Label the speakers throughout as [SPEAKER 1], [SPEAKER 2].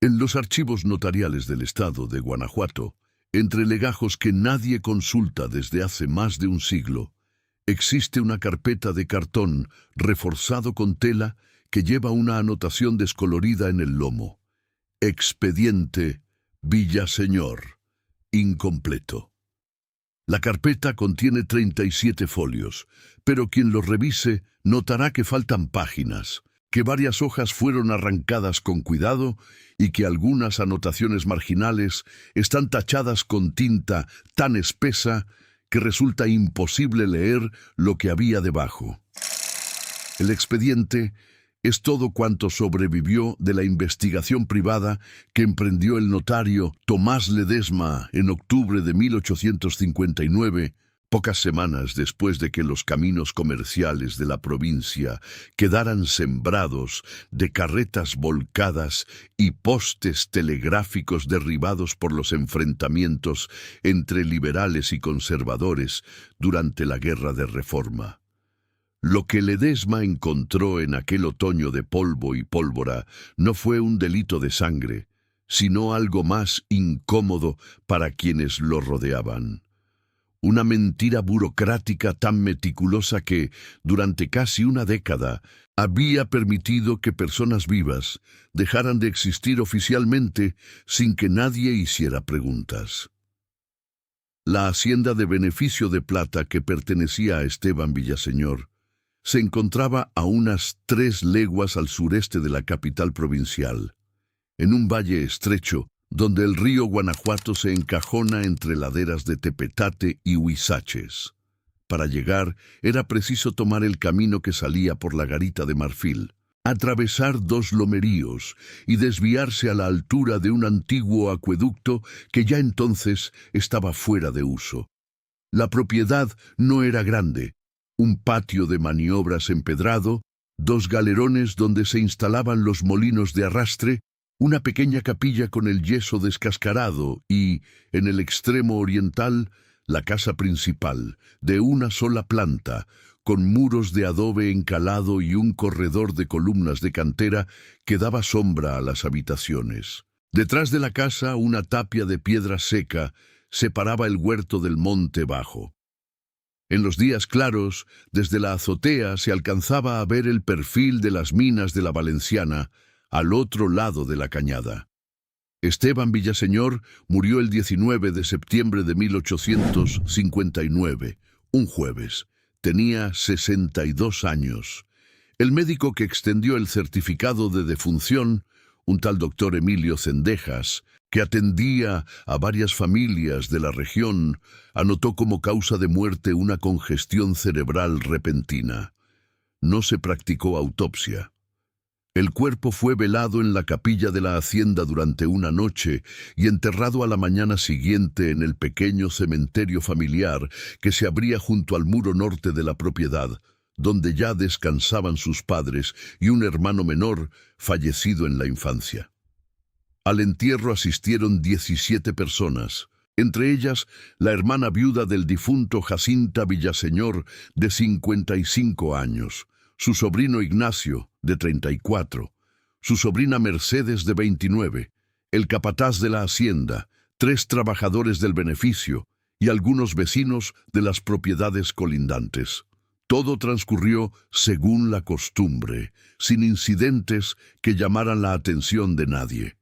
[SPEAKER 1] En los archivos notariales del estado de Guanajuato, entre legajos que nadie consulta desde hace más de un siglo, existe una carpeta de cartón reforzado con tela que lleva una anotación descolorida en el lomo. Expediente Villaseñor, incompleto. La carpeta contiene 37 folios, pero quien los revise notará que faltan páginas, que varias hojas fueron arrancadas con cuidado y que algunas anotaciones marginales están tachadas con tinta tan espesa que resulta imposible leer lo que había debajo. El expediente es todo cuanto sobrevivió de la investigación privada que emprendió el notario Tomás Ledesma en octubre de 1859, pocas semanas después de que los caminos comerciales de la provincia quedaran sembrados de carretas volcadas y postes telegráficos derribados por los enfrentamientos entre liberales y conservadores durante la Guerra de Reforma. Lo que Ledesma encontró en aquel otoño de polvo y pólvora no fue un delito de sangre, sino algo más incómodo para quienes lo rodeaban. Una mentira burocrática tan meticulosa que, durante casi una década, había permitido que personas vivas dejaran de existir oficialmente sin que nadie hiciera preguntas. La hacienda de Beneficio de Plata que pertenecía a Esteban Villaseñor se encontraba a unas 3 leguas al sureste de la capital provincial, en un valle estrecho donde el río Guanajuato se encajona entre laderas de Tepetate y Huizaches. Para llegar era preciso tomar el camino que salía por la Garita de Marfil, atravesar 2 lomeríos y desviarse a la altura de un antiguo acueducto que ya entonces estaba fuera de uso. La propiedad no era grande. Un patio de maniobras empedrado, 2 galerones donde se instalaban los molinos de arrastre, una pequeña capilla con el yeso descascarado y, en el extremo oriental, la casa principal, de una sola planta, con muros de adobe encalado y un corredor de columnas de cantera que daba sombra a las habitaciones. Detrás de la casa, una tapia de piedra seca separaba el huerto del monte bajo. En los días claros, desde la azotea se alcanzaba a ver el perfil de las minas de la Valenciana, al otro lado de la cañada. Esteban Villaseñor murió el 19 de septiembre de 1859, un jueves. Tenía 62 años. El médico que extendió el certificado de defunción, un tal doctor Emilio Cendejas, que atendía a varias familias de la región, anotó como causa de muerte una congestión cerebral repentina. No se practicó autopsia. El cuerpo fue velado en la capilla de la hacienda durante una noche y enterrado a la mañana siguiente en el pequeño cementerio familiar que se abría junto al muro norte de la propiedad, donde ya descansaban sus padres y un hermano menor fallecido en la infancia. Al entierro asistieron 17 personas, entre ellas la hermana viuda del difunto Jacinta Villaseñor, de 55 años, su sobrino Ignacio, de 34, su sobrina Mercedes, de 29, el capataz de la hacienda, 3 trabajadores del beneficio y algunos vecinos de las propiedades colindantes. Todo transcurrió según la costumbre, sin incidentes que llamaran la atención de nadie.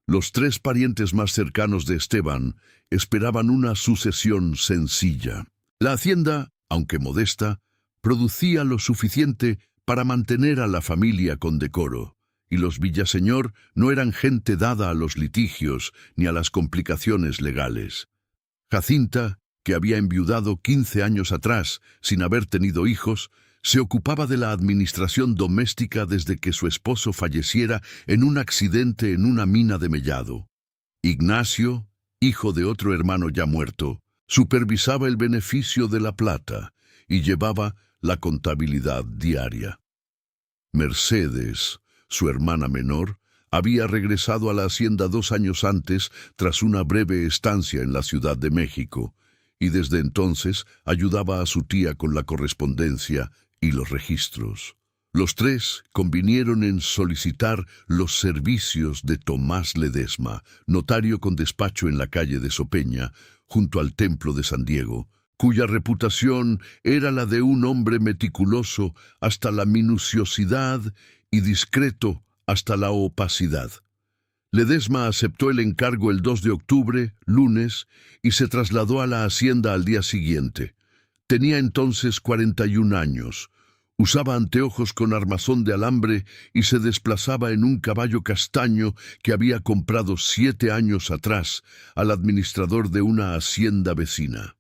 [SPEAKER 1] Los 3 parientes más cercanos de Esteban esperaban una sucesión sencilla. La hacienda, aunque modesta, producía lo suficiente para mantener a la familia con decoro, y los Villaseñor no eran gente dada a los litigios ni a las complicaciones legales. Jacinta, que había enviudado 15 años atrás sin haber tenido hijos, se ocupaba de la administración doméstica desde que su esposo falleciera en un accidente en una mina de Mellado. Ignacio, hijo de otro hermano ya muerto, supervisaba el beneficio de la plata y llevaba la contabilidad diaria. Mercedes, su hermana menor, había regresado a la hacienda 2 años antes tras una breve estancia en la Ciudad de México, y desde entonces ayudaba a su tía con la correspondencia y los registros. Los tres convinieron en solicitar los servicios de Tomás Ledesma, notario con despacho en la calle de Sopeña, junto al templo de San Diego, cuya reputación era la de un hombre meticuloso hasta la minuciosidad y discreto hasta la opacidad. Ledesma aceptó el encargo el 2 de octubre, lunes, y se trasladó a la hacienda al día siguiente. Tenía entonces 41 años. Usaba anteojos con armazón de alambre y se desplazaba en un caballo castaño que había comprado 7 años atrás al administrador de una hacienda vecina.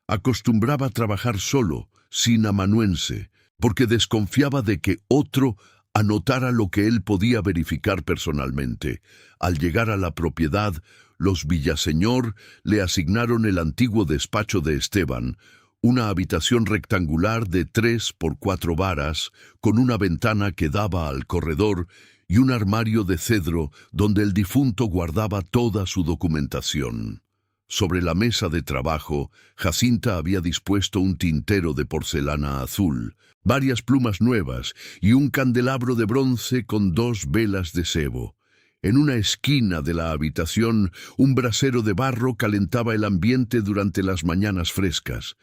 [SPEAKER 1] Acostumbraba a trabajar solo, sin amanuense, porque desconfiaba de que otro anotara lo que él podía verificar personalmente. Al llegar a la propiedad, los Villaseñor le asignaron el antiguo despacho de Esteban, una habitación rectangular de 3 por 4 varas, con una ventana que daba al corredor y un armario de cedro donde el difunto guardaba toda su documentación. Sobre la mesa de trabajo, Jacinta había dispuesto un tintero de porcelana azul, varias plumas nuevas y un candelabro de bronce con 2 velas de sebo. En una esquina de la habitación, un brasero de barro calentaba el ambiente durante las mañanas frescas.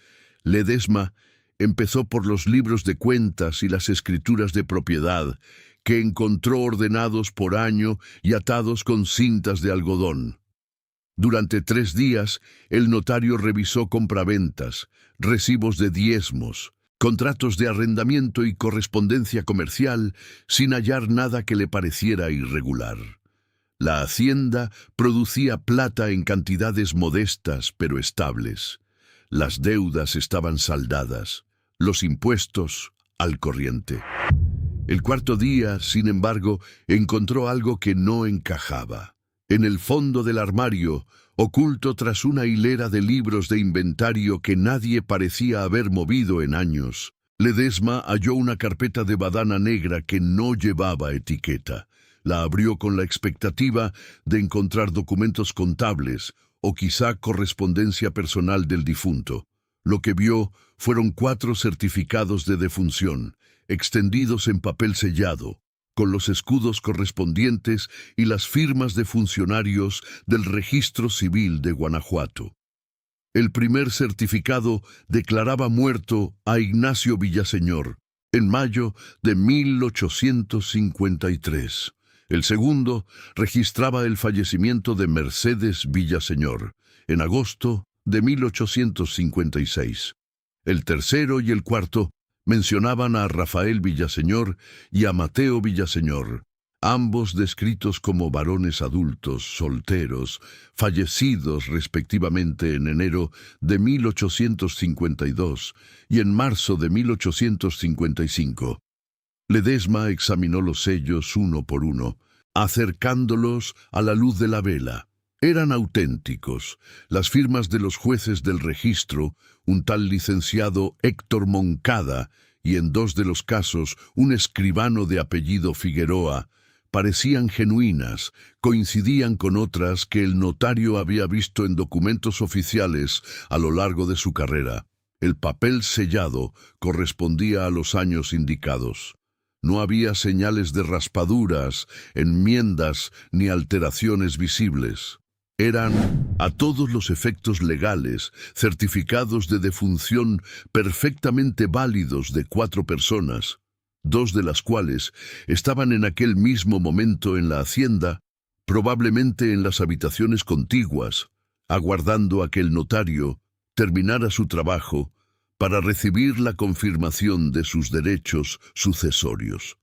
[SPEAKER 1] Ledesma empezó por los libros de cuentas y las escrituras de propiedad, que encontró ordenados por año y atados con cintas de algodón. Durante 3 días, el notario revisó compraventas, recibos de diezmos, contratos de arrendamiento y correspondencia comercial, sin hallar nada que le pareciera irregular. La hacienda producía plata en cantidades modestas pero estables. Las deudas estaban saldadas, los impuestos al corriente. El 4.º día, sin embargo, encontró algo que no encajaba. En el fondo del armario, oculto tras una hilera de libros de inventario que nadie parecía haber movido en años, Ledesma halló una carpeta de badana negra que no llevaba etiqueta. La abrió con la expectativa de encontrar documentos contables o quizá correspondencia personal del difunto. Lo que vio fueron 4 certificados de defunción, extendidos en papel sellado, con los escudos correspondientes y las firmas de funcionarios del Registro Civil de Guanajuato. El primer certificado declaraba muerto a Ignacio Villaseñor en mayo de 1853. El segundo registraba el fallecimiento de Mercedes Villaseñor en agosto de 1856. El tercero y el cuarto mencionaban a Rafael Villaseñor y a Mateo Villaseñor, ambos descritos como varones adultos, solteros, fallecidos respectivamente en enero de 1852 y en marzo de 1855. Ledesma examinó los sellos uno por uno, acercándolos a la luz de la vela. Eran auténticos. Las firmas de los jueces del registro, un tal licenciado Héctor Moncada, y en 2 de los casos un escribano de apellido Figueroa, parecían genuinas, coincidían con otras que el notario había visto en documentos oficiales a lo largo de su carrera. El papel sellado correspondía a los años indicados. No había señales de raspaduras, enmiendas ni alteraciones visibles. Eran, a todos los efectos legales, certificados de defunción perfectamente válidos de 4 personas, 2 de las cuales estaban en aquel mismo momento en la hacienda, probablemente en las habitaciones contiguas, aguardando a que el notario terminara su trabajo para recibir la confirmación de sus derechos sucesorios.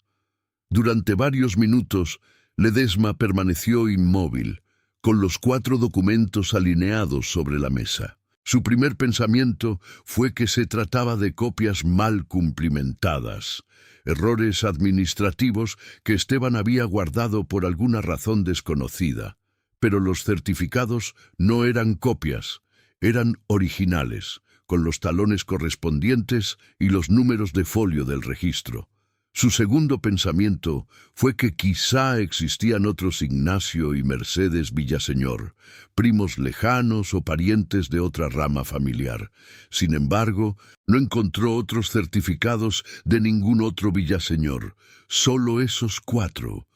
[SPEAKER 1] Durante varios minutos, Ledesma permaneció inmóvil, con los 4 documentos alineados sobre la mesa. Su primer pensamiento fue que se trataba de copias mal cumplimentadas, errores administrativos que Esteban había guardado por alguna razón desconocida. Pero los certificados no eran copias, eran originales, con los talones correspondientes y los números de folio del registro. Su segundo pensamiento fue que quizá existían otros Ignacio y Mercedes Villaseñor, primos lejanos o parientes de otra rama familiar. Sin embargo, no encontró otros certificados de ningún otro Villaseñor, solo esos 4,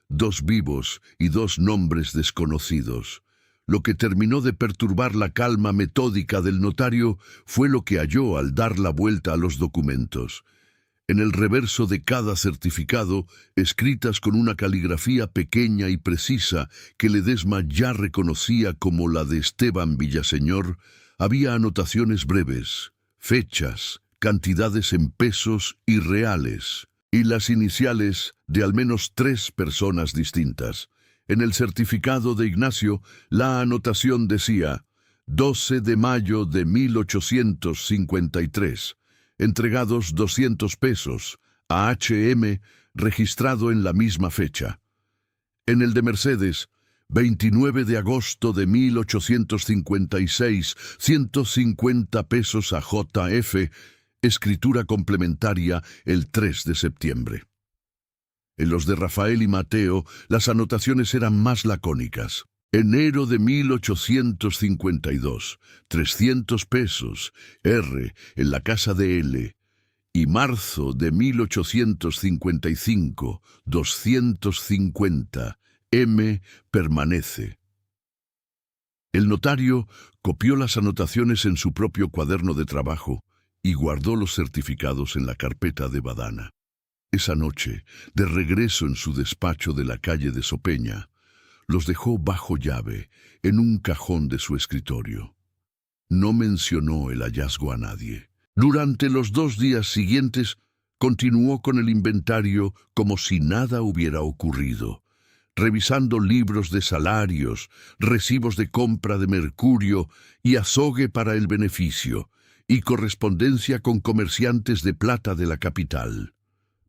[SPEAKER 1] 2 vivos y 2 nombres desconocidos. Lo que terminó de perturbar la calma metódica del notario fue lo que halló al dar la vuelta a los documentos. En el reverso de cada certificado, escritas con una caligrafía pequeña y precisa que Ledesma ya reconocía como la de Esteban Villaseñor, había anotaciones breves, fechas, cantidades en pesos y reales, y las iniciales de al menos 3 personas distintas. En el certificado de Ignacio, la anotación decía 12 de mayo de 1853, entregados 200 pesos a H.M., registrado en la misma fecha. En el de Mercedes, 29 de agosto de 1856, 150 pesos a J.F., escritura complementaria el 3 de septiembre. En los de Rafael y Mateo, las anotaciones eran más lacónicas. Enero de 1852, 300 pesos, R, en la casa de L. Y marzo de 1855, 250, M, permanece. El notario copió las anotaciones en su propio cuaderno de trabajo y guardó los certificados en la carpeta de Badana. Esa noche, de regreso en su despacho de la calle de Sopeña, los dejó bajo llave en un cajón de su escritorio. No mencionó el hallazgo a nadie. Durante los 2 días siguientes, continuó con el inventario como si nada hubiera ocurrido, revisando libros de salarios, recibos de compra de mercurio y azogue para el beneficio, y correspondencia con comerciantes de plata de la capital.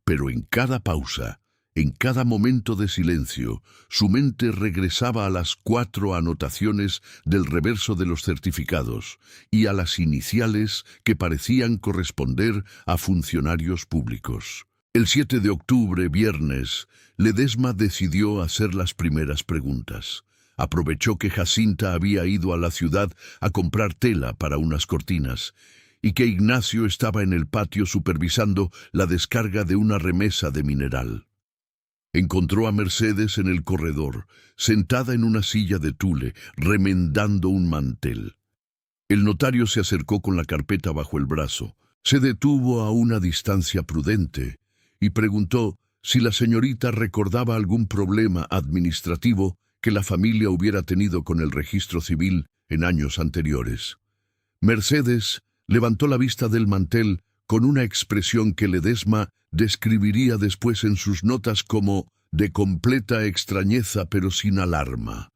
[SPEAKER 1] Pero en cada pausa, en cada momento de silencio, su mente regresaba a las 4 anotaciones del reverso de los certificados y a las iniciales que parecían corresponder a funcionarios públicos. El 7 de octubre, viernes, Ledesma decidió hacer las primeras preguntas. Aprovechó que Jacinta había ido a la ciudad a comprar tela para unas cortinas y que Ignacio estaba en el patio supervisando la descarga de una remesa de mineral. Encontró a Mercedes en el corredor, sentada en una silla de tule, remendando un mantel. El notario se acercó con la carpeta bajo el brazo, se detuvo a una distancia prudente y preguntó si la señorita recordaba algún problema administrativo que la familia hubiera tenido con el registro civil en años anteriores. Mercedes levantó la vista del mantel con una expresión que Ledesma describiría después en sus notas como de completa extrañeza pero sin alarma.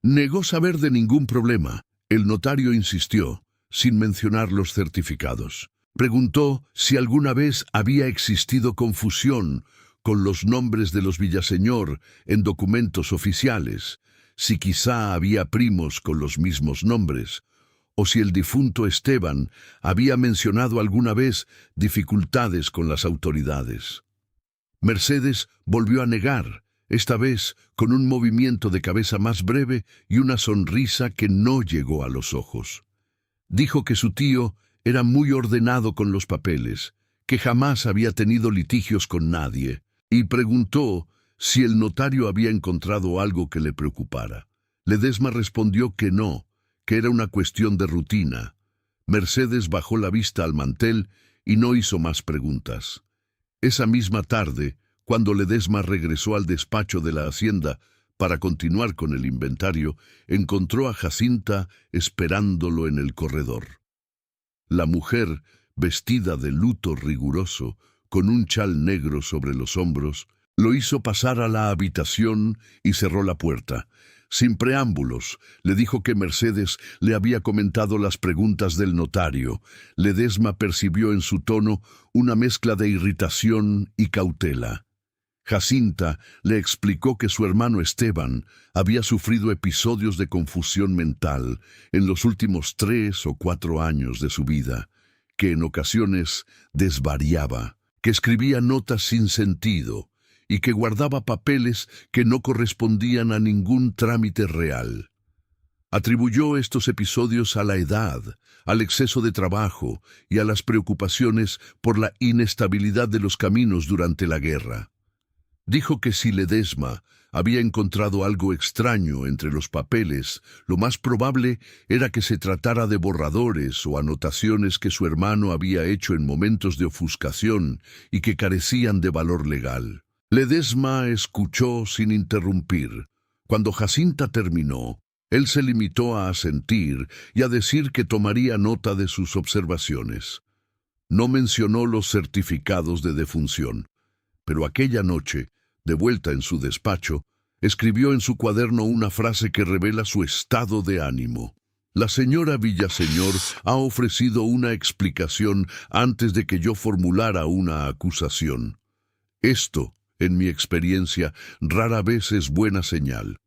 [SPEAKER 1] Negó saber de ningún problema. El notario insistió, sin mencionar los certificados. Preguntó si alguna vez había existido confusión con los nombres de los Villaseñor en documentos oficiales, si quizá había primos con los mismos nombres, o si el difunto Esteban había mencionado alguna vez dificultades con las autoridades. Mercedes volvió a negar, esta vez con un movimiento de cabeza más breve y una sonrisa que no llegó a los ojos. Dijo que su tío era muy ordenado con los papeles, que jamás había tenido litigios con nadie, y preguntó si el notario había encontrado algo que le preocupara. Ledesma respondió que no, que era una cuestión de rutina. Mercedes bajó la vista al mantel y no hizo más preguntas. Esa misma tarde, cuando Ledesma regresó al despacho de la hacienda para continuar con el inventario, encontró a Jacinta esperándolo en el corredor. La mujer, vestida de luto riguroso, con un chal negro sobre los hombros, lo hizo pasar a la habitación y cerró la puerta. Sin preámbulos, le dijo que Mercedes le había comentado las preguntas del notario. Ledesma percibió en su tono una mezcla de irritación y cautela. Jacinta le explicó que su hermano Esteban había sufrido episodios de confusión mental en los últimos 3 o 4 años de su vida, que en ocasiones desvariaba, que escribía notas sin sentido y que guardaba papeles que no correspondían a ningún trámite real. Atribuyó estos episodios a la edad, al exceso de trabajo y a las preocupaciones por la inestabilidad de los caminos durante la guerra. Dijo que si Ledesma había encontrado algo extraño entre los papeles, lo más probable era que se tratara de borradores o anotaciones que su hermano había hecho en momentos de ofuscación y que carecían de valor legal. Ledesma escuchó sin interrumpir. Cuando Jacinta terminó, él se limitó a asentir y a decir que tomaría nota de sus observaciones. No mencionó los certificados de defunción, pero aquella noche, de vuelta en su despacho, escribió en su cuaderno una frase que revela su estado de ánimo. La señora Villaseñor ha ofrecido una explicación antes de que yo formulara una acusación. Esto, en mi experiencia, rara vez es buena señal.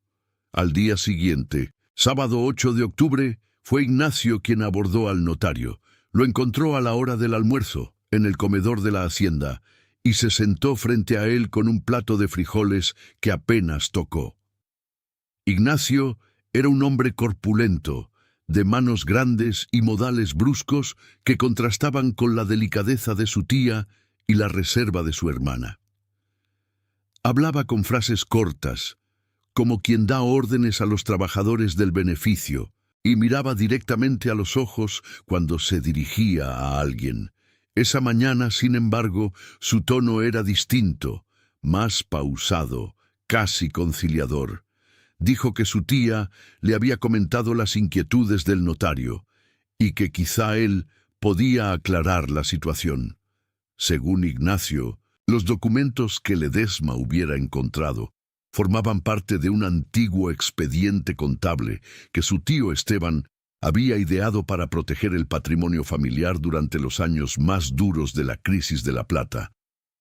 [SPEAKER 1] Al día siguiente, sábado 8 de octubre, fue Ignacio quien abordó al notario. Lo encontró a la hora del almuerzo, en el comedor de la hacienda, y se sentó frente a él con un plato de frijoles que apenas tocó. Ignacio era un hombre corpulento, de manos grandes y modales bruscos que contrastaban con la delicadeza de su tía y la reserva de su hermana. Hablaba con frases cortas, como quien da órdenes a los trabajadores del beneficio, y miraba directamente a los ojos cuando se dirigía a alguien. Esa mañana, sin embargo, su tono era distinto, más pausado, casi conciliador. Dijo que su tía le había comentado las inquietudes del notario, y que quizá él podía aclarar la situación. Según Ignacio, los documentos que Ledesma hubiera encontrado formaban parte de un antiguo expediente contable que su tío Esteban había ideado para proteger el patrimonio familiar durante los años más duros de la crisis de la plata,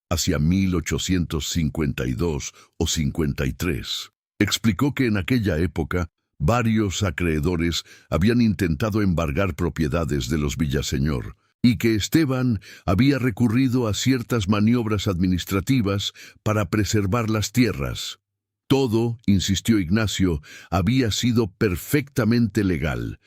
[SPEAKER 1] hacia 1852 o 53. Explicó que en aquella época varios acreedores habían intentado embargar propiedades de los Villaseñor, y que Esteban había recurrido a ciertas maniobras administrativas para preservar las tierras. Todo, insistió Ignacio, había sido perfectamente legal.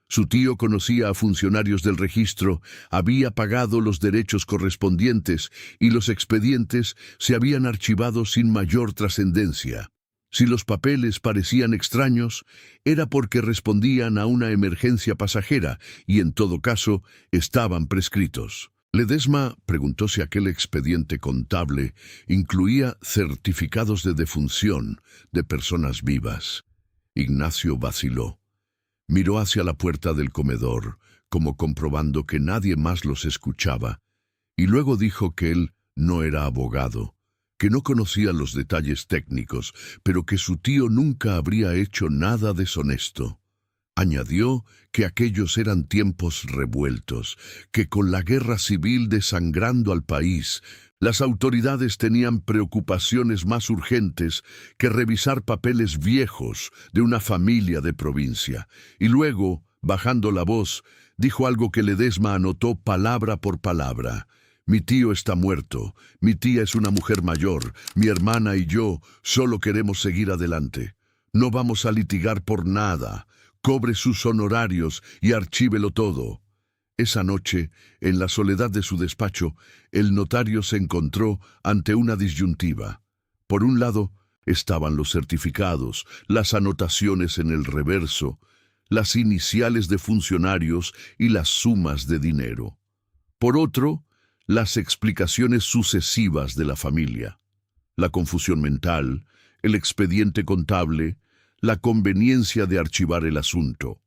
[SPEAKER 1] Su tío conocía a funcionarios del registro, había pagado los derechos correspondientes y los expedientes se habían archivado sin mayor trascendencia. Si los papeles parecían extraños, era porque respondían a una emergencia pasajera y, en todo caso, estaban prescritos. Ledesma preguntó si aquel expediente contable incluía certificados de defunción de personas vivas. Ignacio vaciló. Miró hacia la puerta del comedor, como comprobando que nadie más los escuchaba, y luego dijo que él no era abogado, que no conocía los detalles técnicos, pero que su tío nunca habría hecho nada deshonesto. Añadió que aquellos eran tiempos revueltos, que con la guerra civil desangrando al país, las autoridades tenían preocupaciones más urgentes que revisar papeles viejos de una familia de provincia. Y luego, bajando la voz, dijo algo que Ledesma anotó palabra por palabra. Mi tío está muerto, mi tía es una mujer mayor, mi hermana y yo solo queremos seguir adelante. No vamos a litigar por nada. Cobre sus honorarios y archívelo todo. Esa noche, en la soledad de su despacho, el notario se encontró ante una disyuntiva. Por un lado, estaban los certificados, las anotaciones en el reverso, las iniciales de funcionarios y las sumas de dinero. Por otro, las explicaciones sucesivas de la familia. La confusión mental, el expediente contable, la conveniencia de archivar el asunto.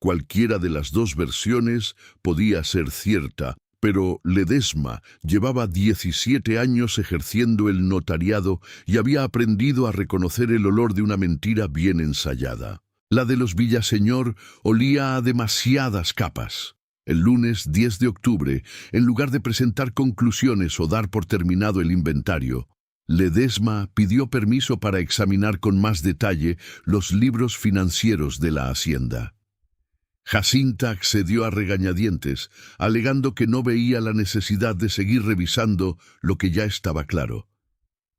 [SPEAKER 1] Cualquiera de las dos versiones podía ser cierta, pero Ledesma llevaba 17 años ejerciendo el notariado y había aprendido a reconocer el olor de una mentira bien ensayada. La de los Villaseñor olía a demasiadas capas. El lunes 10 de octubre, en lugar de presentar conclusiones o dar por terminado el inventario, Ledesma pidió permiso para examinar con más detalle los libros financieros de la hacienda. Jacinta accedió a regañadientes, alegando que no veía la necesidad de seguir revisando lo que ya estaba claro.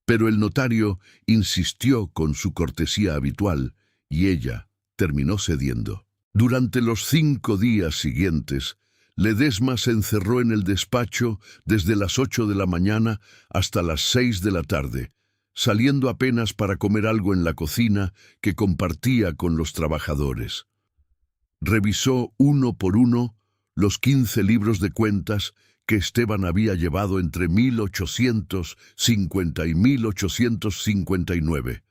[SPEAKER 1] Pero el notario insistió con su cortesía habitual, y ella terminó cediendo. Durante los 5 días siguientes, Ledesma se encerró en el despacho desde las 8 de la mañana hasta las 6 de la tarde, saliendo apenas para comer algo en la cocina que compartía con los trabajadores. Revisó uno por uno los 15 libros de cuentas que Esteban había llevado entre 1850 y 1859.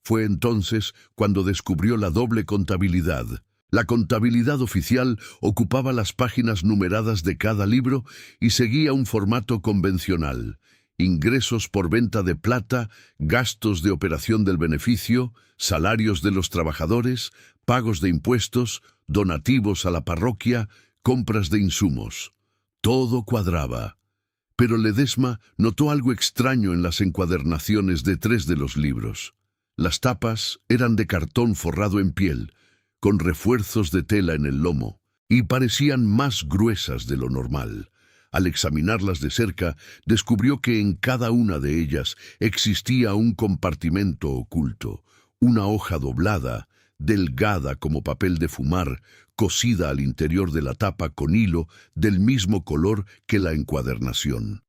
[SPEAKER 1] Fue entonces cuando descubrió la doble contabilidad. La contabilidad oficial ocupaba las páginas numeradas de cada libro y seguía un formato convencional: ingresos por venta de plata, gastos de operación del beneficio, salarios de los trabajadores, pagos de impuestos, donativos a la parroquia, compras de insumos. Todo cuadraba. Pero Ledesma notó algo extraño en las encuadernaciones de 3 de los libros. Las tapas eran de cartón forrado en piel, con refuerzos de tela en el lomo, y parecían más gruesas de lo normal. Al examinarlas de cerca, descubrió que en cada una de ellas existía un compartimento oculto, una hoja doblada, delgada como papel de fumar, cosida al interior de la tapa con hilo del mismo color que la encuadernación.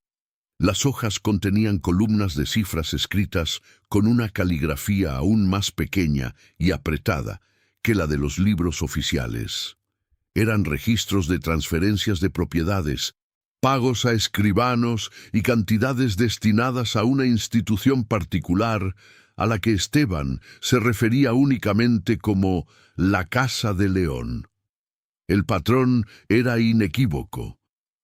[SPEAKER 1] Las hojas contenían columnas de cifras escritas con una caligrafía aún más pequeña y apretada que la de los libros oficiales. Eran registros de transferencias de propiedades, pagos a escribanos y cantidades destinadas a una institución particular a la que Esteban se refería únicamente como la Casa de León. El patrón era inequívoco.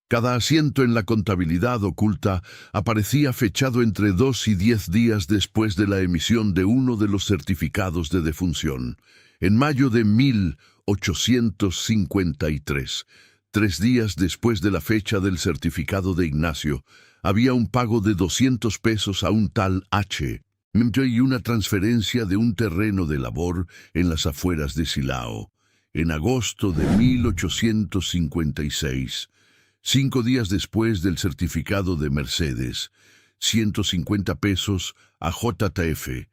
[SPEAKER 1] Cada asiento en la contabilidad oculta aparecía fechado entre 2 y 10 días después de la emisión de uno de los certificados de defunción. En mayo de 1853, 3 días después de la fecha del certificado de Ignacio, había un pago de 200 pesos a un tal H. y una transferencia de un terreno de labor en las afueras de Silao. En agosto de 1856, 5 días después del certificado de Mercedes, 150 pesos a JTF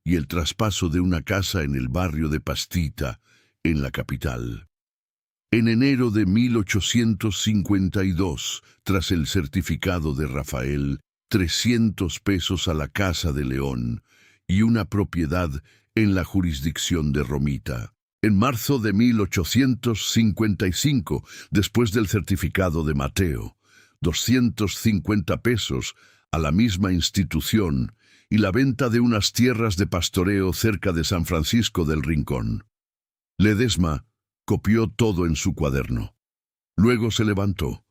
[SPEAKER 1] y el traspaso de una casa en el barrio de Pastita, en la capital. En enero de 1852, tras el certificado de Rafael, 300 pesos a la Casa de León y una propiedad en la jurisdicción de Romita. En marzo de 1855, después del certificado de Mateo, 250 pesos a la misma institución y la venta de unas tierras de pastoreo cerca de San Francisco del Rincón. Ledesma copió todo en su cuaderno. Luego se levantó.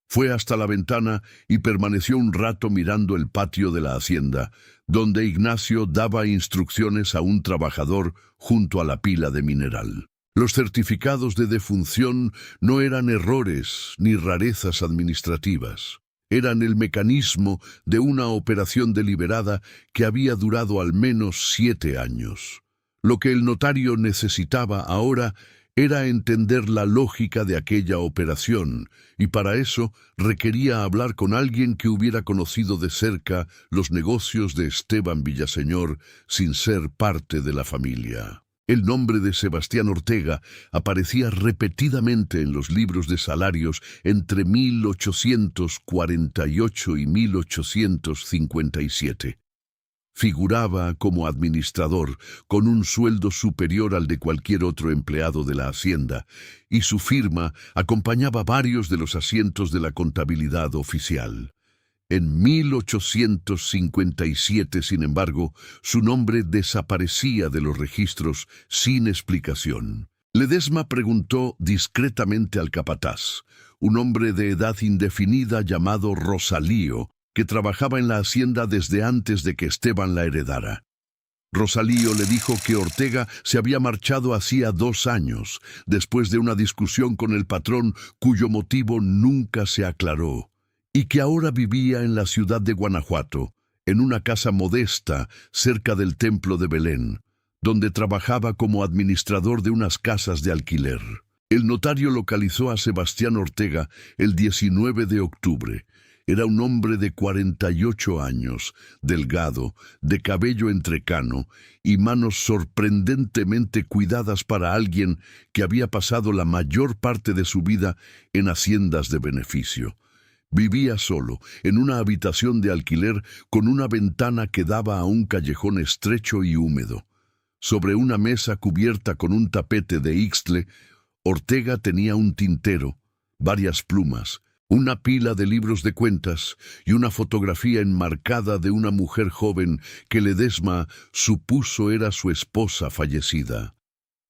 [SPEAKER 1] Fue hasta la ventana y permaneció un rato mirando el patio de la hacienda, donde Ignacio daba instrucciones a un trabajador junto a la pila de mineral. Los certificados de defunción no eran errores ni rarezas administrativas. Eran el mecanismo de una operación deliberada que había durado al menos 7 años. Lo que el notario necesitaba ahora era entender la lógica de aquella operación, y para eso requería hablar con alguien que hubiera conocido de cerca los negocios de Esteban Villaseñor sin ser parte de la familia. El nombre de Sebastián Ortega aparecía repetidamente en los libros de salarios entre 1848 y 1857. Figuraba como administrador, con un sueldo superior al de cualquier otro empleado de la hacienda, y su firma acompañaba varios de los asientos de la contabilidad oficial. En 1857, sin embargo, su nombre desaparecía de los registros sin explicación. Ledesma preguntó discretamente al capataz, un hombre de edad indefinida llamado Rosalío, que trabajaba en la hacienda desde antes de que Esteban la heredara. Rosalío le dijo que Ortega se había marchado hacía 2 años, después de una discusión con el patrón cuyo motivo nunca se aclaró, y que ahora vivía en la ciudad de Guanajuato, en una casa modesta cerca del templo de Belén, donde trabajaba como administrador de unas casas de alquiler. El notario localizó a Sebastián Ortega el 19 de octubre. Era un hombre de 48 años, delgado, de cabello entrecano y manos sorprendentemente cuidadas para alguien que había pasado la mayor parte de su vida en haciendas de beneficio. Vivía solo, en una habitación de alquiler con una ventana que daba a un callejón estrecho y húmedo. Sobre una mesa cubierta con un tapete de ixtle, Ortega tenía un tintero, varias plumas, una pila de libros de cuentas y una fotografía enmarcada de una mujer joven que Ledesma supuso era su esposa fallecida.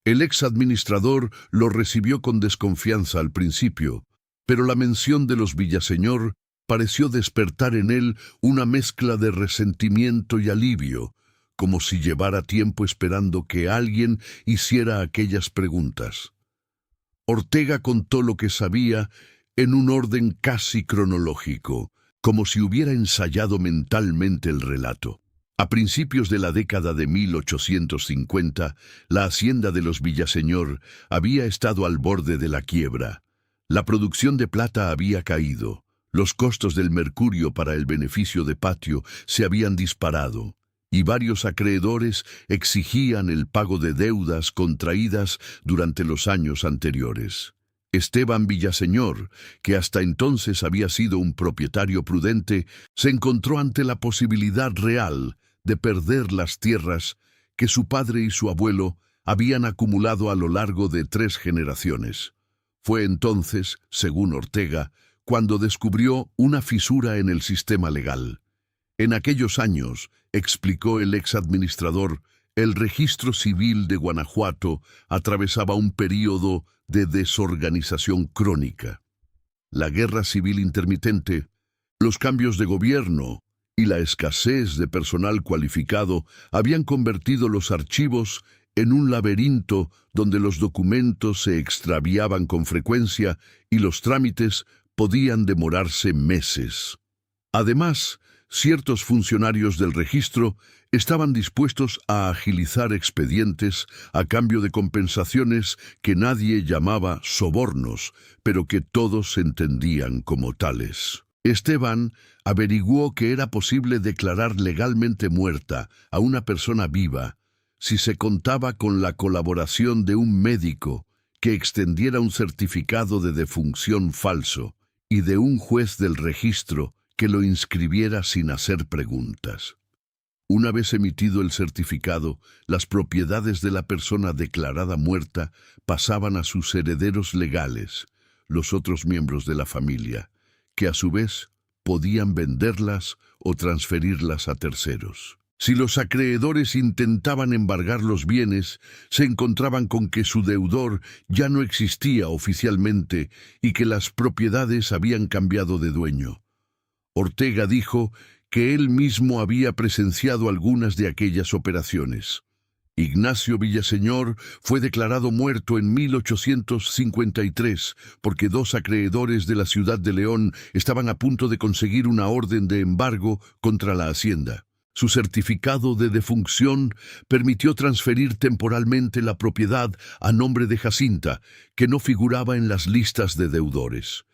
[SPEAKER 1] El ex administrador lo recibió con desconfianza al principio, pero la mención de los Villaseñor pareció despertar en él una mezcla de resentimiento y alivio, como si llevara tiempo esperando que alguien hiciera aquellas preguntas. Ortega contó lo que sabía en un orden casi cronológico, como si hubiera ensayado mentalmente el relato. A principios de la década de 1850, la hacienda de los Villaseñor había estado al borde de la quiebra. La producción de plata había caído, los costos del mercurio para el beneficio de patio se habían disparado, y varios acreedores exigían el pago de deudas contraídas durante los años anteriores. Esteban Villaseñor, que hasta entonces había sido un propietario prudente, se encontró ante la posibilidad real de perder las tierras que su padre y su abuelo habían acumulado a lo largo de 3 generaciones. Fue entonces, según Ortega, cuando descubrió una fisura en el sistema legal. En aquellos años, explicó el ex administrador, el registro civil de Guanajuato atravesaba un período de desorganización crónica. La guerra civil intermitente, los cambios de gobierno y la escasez de personal cualificado habían convertido los archivos en un laberinto donde los documentos se extraviaban con frecuencia y los trámites podían demorarse meses. Además, ciertos funcionarios del registro estaban dispuestos a agilizar expedientes a cambio de compensaciones que nadie llamaba sobornos, pero que todos entendían como tales. Esteban averiguó que era posible declarar legalmente muerta a una persona viva si se contaba con la colaboración de un médico que extendiera un certificado de defunción falso y de un juez del registro que lo inscribiera sin hacer preguntas. Una vez emitido el certificado, las propiedades de la persona declarada muerta pasaban a sus herederos legales, los otros miembros de la familia, que a su vez podían venderlas o transferirlas a terceros. Si los acreedores intentaban embargar los bienes, se encontraban con que su deudor ya no existía oficialmente y que las propiedades habían cambiado de dueño. Ortega dijo que él mismo había presenciado algunas de aquellas operaciones. Ignacio Villaseñor fue declarado muerto en 1853 porque 2 acreedores de la ciudad de León estaban a punto de conseguir una orden de embargo contra la hacienda. Su certificado de defunción permitió transferir temporalmente la propiedad a nombre de Jacinta, que no figuraba en las listas de deudores.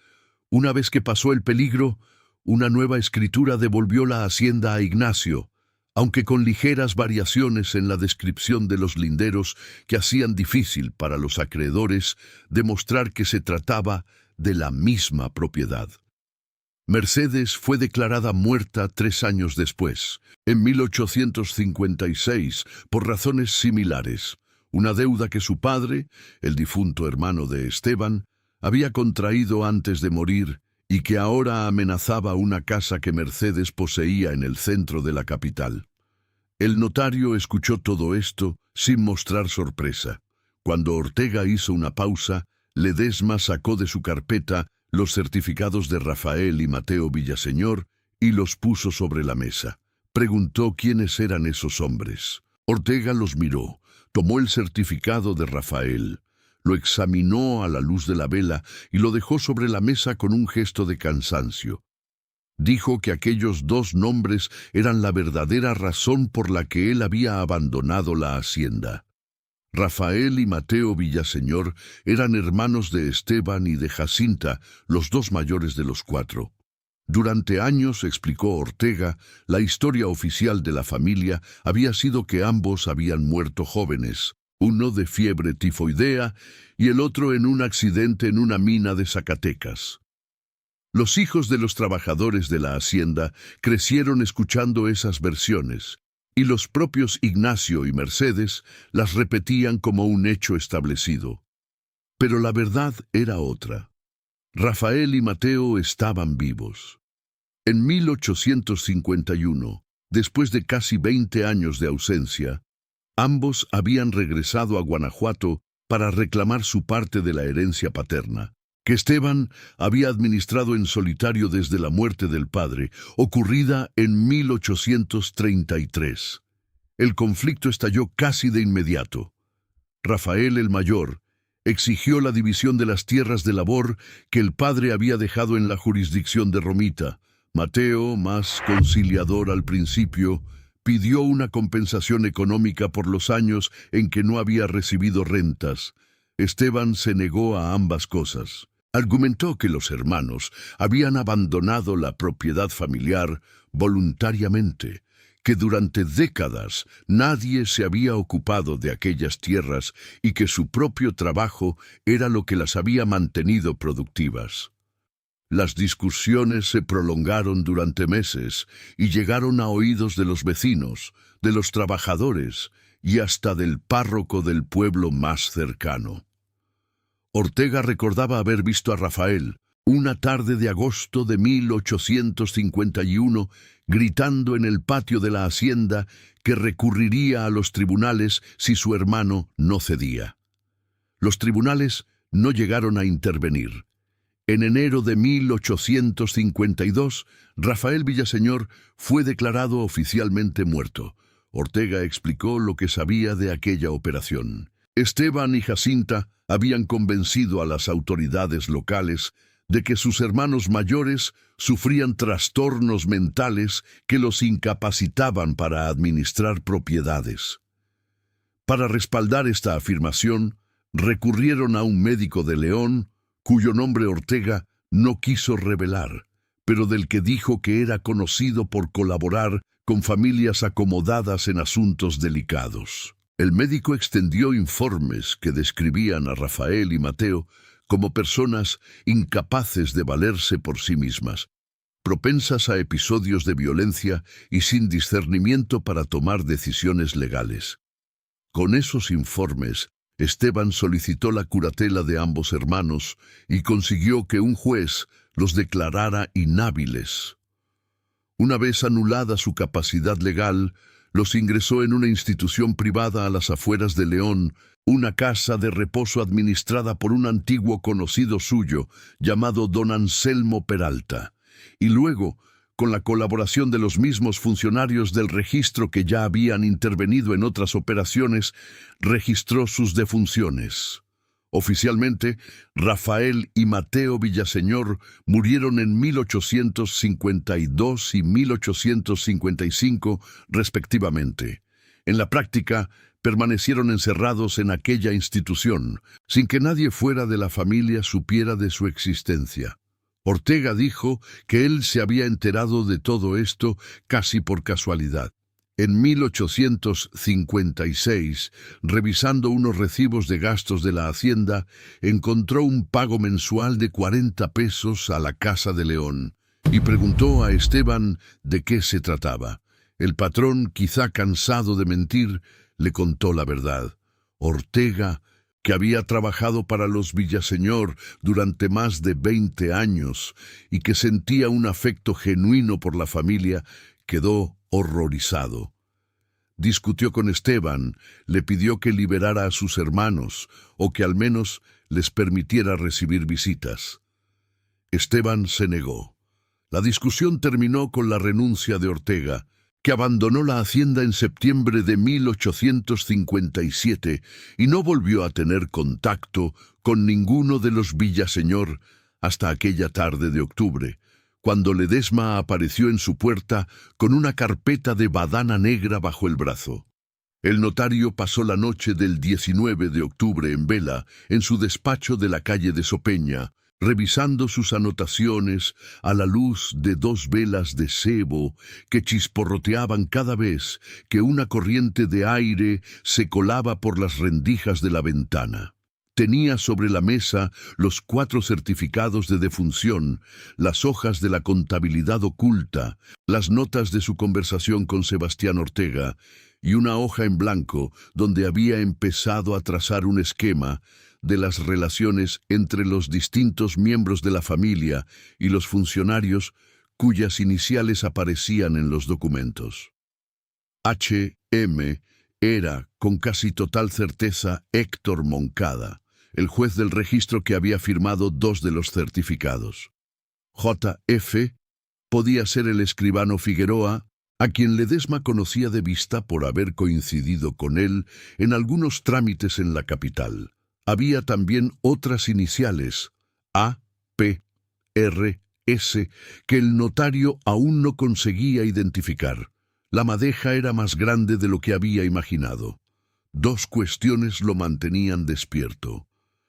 [SPEAKER 1] Una vez que pasó el peligro, una nueva escritura devolvió la hacienda a Ignacio, aunque con ligeras variaciones en la descripción de los linderos que hacían difícil para los acreedores demostrar que se trataba de la misma propiedad. Mercedes fue declarada muerta 3 años después, en 1856, por razones similares. Una deuda que su padre, el difunto hermano de Esteban, había contraído antes de morir y que ahora amenazaba una casa que Mercedes poseía en el centro de la capital. El notario escuchó todo esto sin mostrar sorpresa. Cuando Ortega hizo una pausa, Ledesma sacó de su carpeta los certificados de Rafael y Mateo Villaseñor y los puso sobre la mesa. Preguntó quiénes eran esos hombres. Ortega los miró, tomó el certificado de Rafael, lo examinó a la luz de la vela y lo dejó sobre la mesa con un gesto de cansancio. Dijo que aquellos 2 nombres eran la verdadera razón por la que él había abandonado la hacienda. Rafael y Mateo Villaseñor eran hermanos de Esteban y de Jacinta, los dos mayores de los cuatro. Durante años, explicó Ortega, la historia oficial de la familia había sido que ambos habían muerto jóvenes, uno de fiebre tifoidea y el otro en un accidente en una mina de Zacatecas. Los hijos de los trabajadores de la hacienda crecieron escuchando esas versiones, y los propios Ignacio y Mercedes las repetían como un hecho establecido. Pero la verdad era otra. Rafael y Mateo estaban vivos. En 1851, después de casi 20 años de ausencia, ambos habían regresado a Guanajuato para reclamar su parte de la herencia paterna, que Esteban había administrado en solitario desde la muerte del padre, ocurrida en 1833. El conflicto estalló casi de inmediato. Rafael el mayor exigió la división de las tierras de labor que el padre había dejado en la jurisdicción de Romita. Mateo, más conciliador al principio, pidió una compensación económica por los años en que no había recibido rentas. Esteban se negó a ambas cosas. Argumentó que los hermanos habían abandonado la propiedad familiar voluntariamente, que durante décadas nadie se había ocupado de aquellas tierras y que su propio trabajo era lo que las había mantenido productivas. Las discusiones se prolongaron durante meses y llegaron a oídos de los vecinos, de los trabajadores y hasta del párroco del pueblo más cercano. Ortega recordaba haber visto a Rafael, una tarde de agosto de 1851, gritando en el patio de la hacienda que recurriría a los tribunales si su hermano no cedía. Los tribunales no llegaron a intervenir. En enero de 1852, Rafael Villaseñor fue declarado oficialmente muerto. Ortega explicó lo que sabía de aquella operación. Esteban y Jacinta habían convencido a las autoridades locales de que sus hermanos mayores sufrían trastornos mentales que los incapacitaban para administrar propiedades. Para respaldar esta afirmación, recurrieron a un médico de León, cuyo nombre Ortega no quiso revelar, pero del que dijo que era conocido por colaborar con familias acomodadas en asuntos delicados. El médico extendió informes que describían a Rafael y Mateo como personas incapaces de valerse por sí mismas, propensas a episodios de violencia y sin discernimiento para tomar decisiones legales. Con esos informes, Esteban solicitó la curatela de ambos hermanos y consiguió que un juez los declarara inhábiles. Una vez anulada su capacidad legal, los ingresó en una institución privada a las afueras de León, una casa de reposo administrada por un antiguo conocido suyo, llamado don Anselmo Peralta, y luego, con la colaboración de los mismos funcionarios del registro que ya habían intervenido en otras operaciones, registró sus defunciones. Oficialmente, Rafael y Mateo Villaseñor murieron en 1852 y 1855, respectivamente. En la práctica, permanecieron encerrados en aquella institución, sin que nadie fuera de la familia supiera de su existencia. Ortega dijo que él se había enterado de todo esto casi por casualidad. En 1856, revisando unos recibos de gastos de la hacienda, encontró un pago mensual de 40 pesos a la Casa de León y preguntó a Esteban de qué se trataba. El patrón, quizá cansado de mentir, le contó la verdad. Ortega, que había trabajado para los Villaseñor durante más de 20 años y que sentía un afecto genuino por la familia, quedó horrorizado. Discutió con Esteban, le pidió que liberara a sus hermanos o que al menos les permitiera recibir visitas. Esteban se negó. La discusión terminó con la renuncia de Ortega, que abandonó la hacienda en septiembre de 1857 y no volvió a tener contacto con ninguno de los Villaseñor hasta aquella tarde de octubre, cuando Ledesma apareció en su puerta con una carpeta de badana negra bajo el brazo. El notario pasó la noche del 19 de octubre en vela, en su despacho de la calle de Sopeña, revisando sus anotaciones a la luz de 2 velas de sebo que chisporroteaban cada vez que una corriente de aire se colaba por las rendijas de la ventana. Tenía sobre la mesa los 4 certificados de defunción, las hojas de la contabilidad oculta, las notas de su conversación con Sebastián Ortega y una hoja en blanco donde había empezado a trazar un esquema de las relaciones entre los distintos miembros de la familia y los funcionarios cuyas iniciales aparecían en los documentos. H.M. era, con casi total certeza, Héctor Moncada, el juez del registro que había firmado 2 de los certificados. J.F. podía ser el escribano Figueroa, a quien Ledesma conocía de vista por haber coincidido con él en algunos trámites en la capital. Había también otras iniciales, A, P, R, S, que el notario aún no conseguía identificar. La madeja era más grande de lo que había imaginado. 2 cuestiones lo mantenían despierto.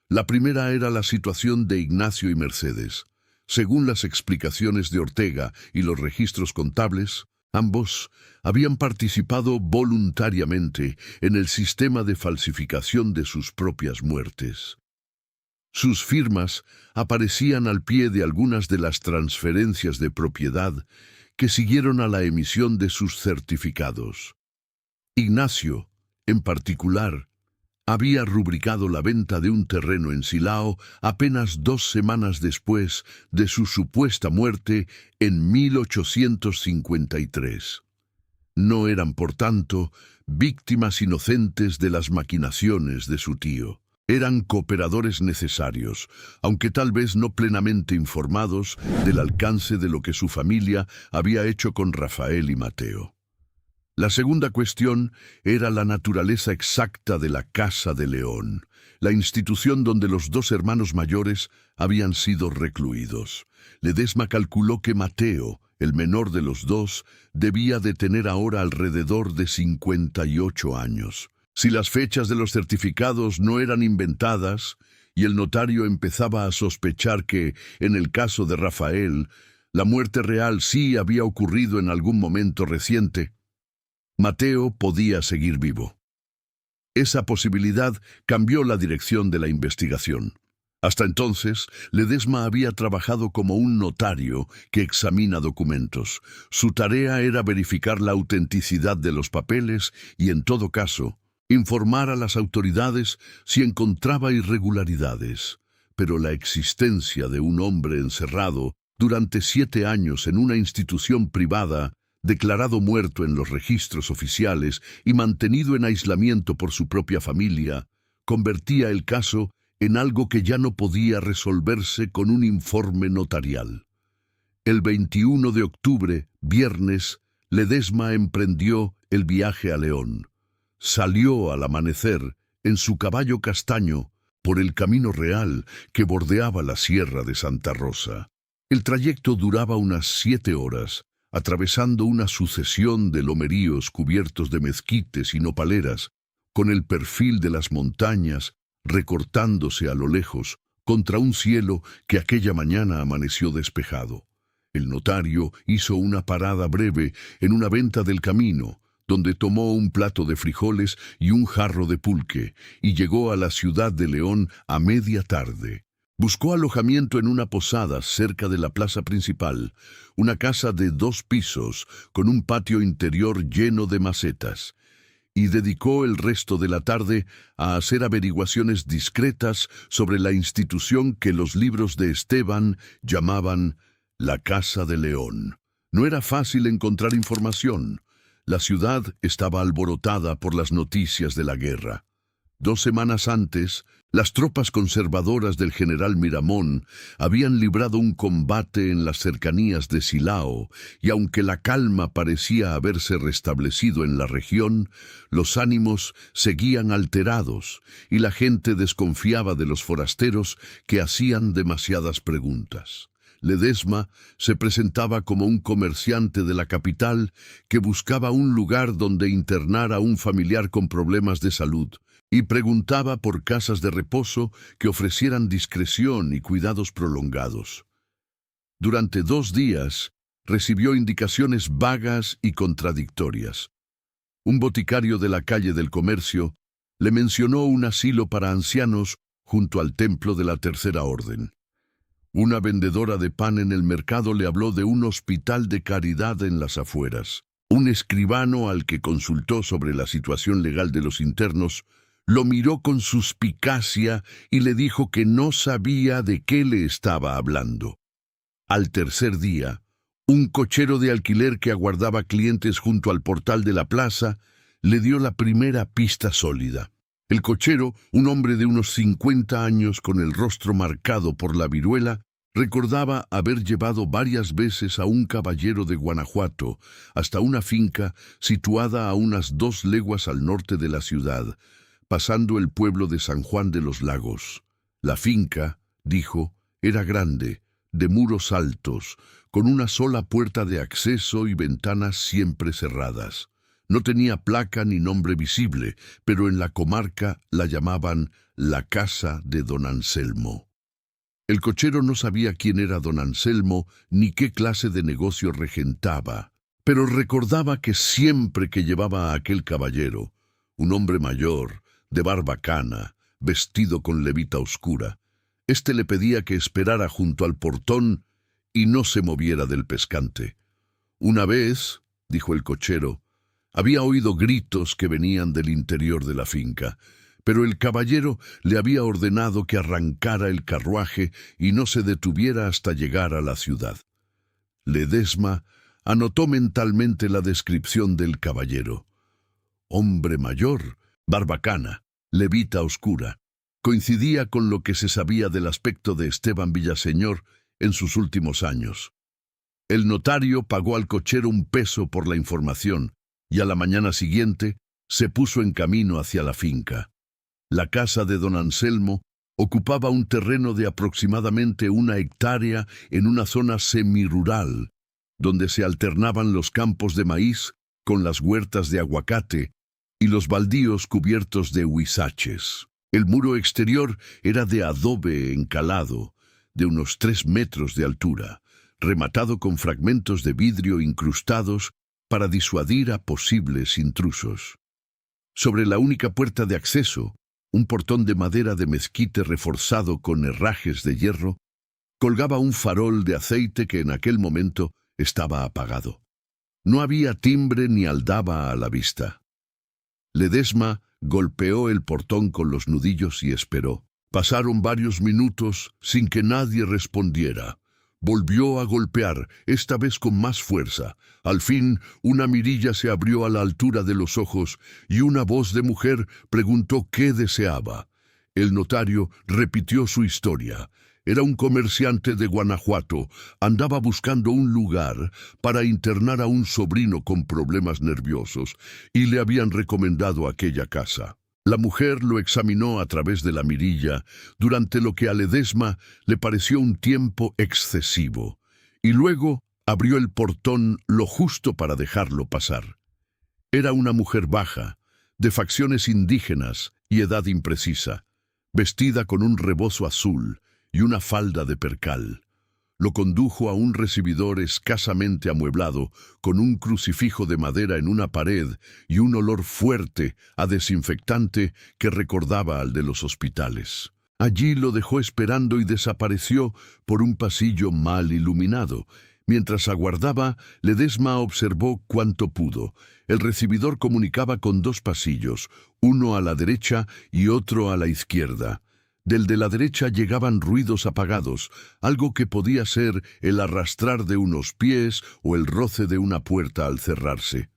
[SPEAKER 1] La primera era la situación de Ignacio y Mercedes. Según las explicaciones de Ortega y los registros contables, ambos habían participado voluntariamente en el sistema de falsificación de sus propias muertes. Sus firmas aparecían al pie de algunas de las transferencias de propiedad que siguieron a la emisión de sus certificados. Ignacio, en particular, había rubricado la venta de un terreno en Silao apenas 2 semanas después de su supuesta muerte en 1853. No eran, por tanto, víctimas inocentes de las maquinaciones de su tío. Eran cooperadores necesarios, aunque tal vez no plenamente informados del alcance de lo que su familia había hecho con Rafael y Mateo. La segunda cuestión era la naturaleza exacta de la Casa de León, la institución donde los 2 hermanos mayores habían sido recluidos. Ledesma calculó que Mateo, el menor de los 2, debía de tener ahora alrededor de 58 años. Si las fechas de los certificados no eran inventadas, y el notario empezaba a sospechar que, en el caso de Rafael, la muerte real sí había ocurrido en algún momento reciente, Mateo podía seguir vivo. Esa posibilidad cambió la dirección de la investigación. Hasta entonces, Ledesma había trabajado como un notario que examina documentos. Su tarea era verificar la autenticidad de los papeles y, en todo caso, informar a las autoridades si encontraba irregularidades. Pero la existencia de un hombre encerrado durante 7 años en una institución privada, declarado muerto en los registros oficiales y mantenido en aislamiento por su propia familia, convertía el caso en algo que ya no podía resolverse con un informe notarial. El 21 de octubre, viernes, Ledesma emprendió el viaje a León. Salió al amanecer en su caballo castaño por el camino real que bordeaba la sierra de Santa Rosa. El trayecto duraba unas 7 horas, atravesando una sucesión de lomeríos cubiertos de mezquites y nopaleras, con el perfil de las montañas recortándose a lo lejos contra un cielo que aquella mañana amaneció despejado. El notario hizo una parada breve en una venta del camino, donde tomó un plato de frijoles y un jarro de pulque, y llegó a la ciudad de León a media tarde. Buscó alojamiento en una posada cerca de la plaza principal, una casa de 2 pisos con un patio interior lleno de macetas, y dedicó el resto de la tarde a hacer averiguaciones discretas sobre la institución que los libros de Esteban llamaban la Casa de León. No era fácil encontrar información. La ciudad estaba alborotada por las noticias de la guerra. 2 semanas antes, las tropas conservadoras del general Miramón habían librado un combate en las cercanías de Silao, y aunque la calma parecía haberse restablecido en la región, los ánimos seguían alterados y la gente desconfiaba de los forasteros que hacían demasiadas preguntas. Ledesma se presentaba como un comerciante de la capital que buscaba un lugar donde internar a un familiar con problemas de salud y preguntaba por casas de reposo que ofrecieran discreción y cuidados prolongados. Durante 2 días recibió indicaciones vagas y contradictorias. Un boticario de la calle del Comercio le mencionó un asilo para ancianos junto al templo de la Tercera Orden. Una vendedora de pan en el mercado le habló de un hospital de caridad en las afueras. Un escribano al que consultó sobre la situación legal de los internos lo miró con suspicacia y le dijo que no sabía de qué le estaba hablando. Al tercer día, un cochero de alquiler que aguardaba clientes junto al portal de la plaza le dio la primera pista sólida. El cochero, un hombre de unos 50 años con el rostro marcado por la viruela, recordaba haber llevado varias veces a un caballero de Guanajuato hasta una finca situada a unas 2 leguas al norte de la ciudad, pasando el pueblo de San Juan de los Lagos. La finca, dijo, era grande, de muros altos, con una sola puerta de acceso y ventanas siempre cerradas. No tenía placa ni nombre visible, pero en la comarca la llamaban la casa de don Anselmo. El cochero no sabía quién era don Anselmo ni qué clase de negocio regentaba, pero recordaba que siempre que llevaba a aquel caballero, un hombre mayor, de barba cana, vestido con levita oscura, éste le pedía que esperara junto al portón y no se moviera del pescante. Una vez, dijo el cochero, había oído gritos que venían del interior de la finca, pero el caballero le había ordenado que arrancara el carruaje y no se detuviera hasta llegar a la ciudad. Ledesma anotó mentalmente la descripción del caballero. Hombre mayor, barbacana, levita oscura. Coincidía con lo que se sabía del aspecto de Esteban Villaseñor en sus últimos años. El notario pagó al cochero un peso por la información, y a la mañana siguiente se puso en camino hacia la finca. La casa de don Anselmo ocupaba un terreno de aproximadamente 1 hectárea en una zona semirural, donde se alternaban los campos de maíz con las huertas de aguacate y los baldíos cubiertos de huizaches. El muro exterior era de adobe encalado, de unos 3 metros de altura, rematado con fragmentos de vidrio incrustados para disuadir a posibles intrusos. Sobre la única puerta de acceso, un portón de madera de mezquite reforzado con herrajes de hierro, colgaba un farol de aceite que en aquel momento estaba apagado. No había timbre ni aldaba a la vista. Ledesma golpeó el portón con los nudillos y esperó. Pasaron varios minutos sin que nadie respondiera. Volvió a golpear, esta vez con más fuerza. Al fin, una mirilla se abrió a la altura de los ojos y una voz de mujer preguntó qué deseaba. El notario repitió su historia. Era un comerciante de Guanajuato. Andaba buscando un lugar para internar a un sobrino con problemas nerviosos y le habían recomendado aquella casa. La mujer lo examinó a través de la mirilla, durante lo que a Ledesma le pareció un tiempo excesivo, y luego abrió el portón lo justo para dejarlo pasar. Era una mujer baja, de facciones indígenas y edad imprecisa, vestida con un rebozo azul y una falda de percal. Lo condujo a un recibidor escasamente amueblado, con un crucifijo de madera en una pared y un olor fuerte a desinfectante que recordaba al de los hospitales. Allí lo dejó esperando y desapareció por un pasillo mal iluminado. Mientras aguardaba, Ledesma observó cuanto pudo. El recibidor comunicaba con 2 pasillos, uno a la derecha y otro a la izquierda. Del de la derecha llegaban ruidos apagados, algo que podía ser el arrastrar de unos pies o el roce de una puerta al cerrarse.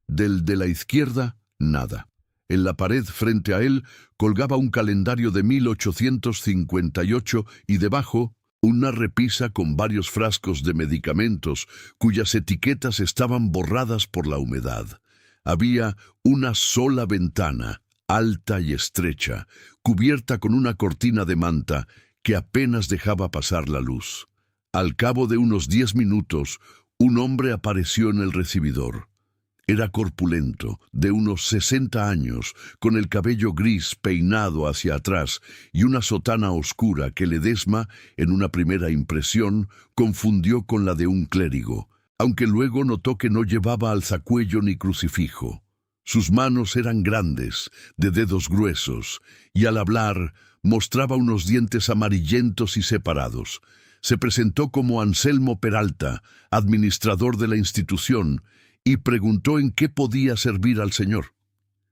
[SPEAKER 1] Del de la izquierda, nada. En la pared frente a él colgaba un calendario de 1858 y debajo una repisa con varios frascos de medicamentos cuyas etiquetas estaban borradas por la humedad. Había una sola ventana, alta y estrecha, cubierta con una cortina de manta que apenas dejaba pasar la luz. Al cabo de unos 10 minutos, un hombre apareció en el recibidor. Era corpulento, de unos 60 años, con el cabello gris peinado hacia atrás y una sotana oscura que Ledesma, en una primera impresión, confundió con la de un clérigo, aunque luego notó que no llevaba alzacuello ni crucifijo. Sus manos eran grandes, de dedos gruesos, y al hablar mostraba unos dientes amarillentos y separados. Se presentó como Anselmo Peralta, administrador de la institución, y preguntó en qué podía servir al señor.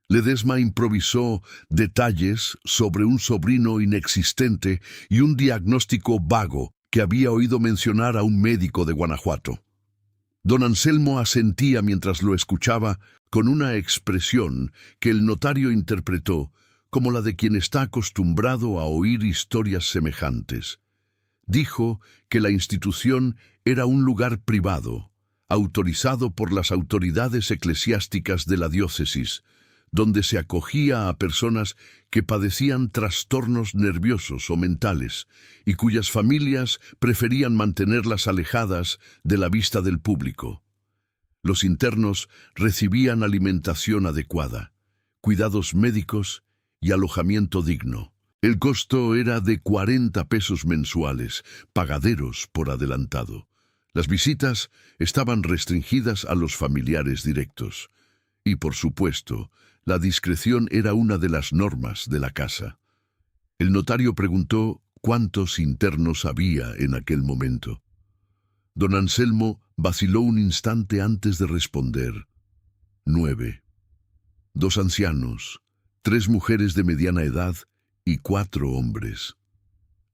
[SPEAKER 1] Ledesma improvisó detalles sobre un sobrino inexistente y un diagnóstico vago que había oído mencionar a un médico de Guanajuato. Don Anselmo asentía mientras lo escuchaba con una expresión que el notario interpretó como la de quien está acostumbrado a oír historias semejantes. Dijo que la institución era un lugar privado, autorizado por las autoridades eclesiásticas de la diócesis, donde se acogía a personas que padecían trastornos nerviosos o mentales y cuyas familias preferían mantenerlas alejadas de la vista del público. Los internos recibían alimentación adecuada, cuidados médicos y alojamiento digno. El costo era de 40 pesos mensuales, pagaderos por adelantado. Las visitas estaban restringidas a los familiares directos. Y, por supuesto, la discreción era una de las normas de la casa. El notario preguntó cuántos internos había en aquel momento. Don Anselmo vaciló un instante antes de responder. 9. 2 ancianos, 3 mujeres de mediana edad y 4 hombres.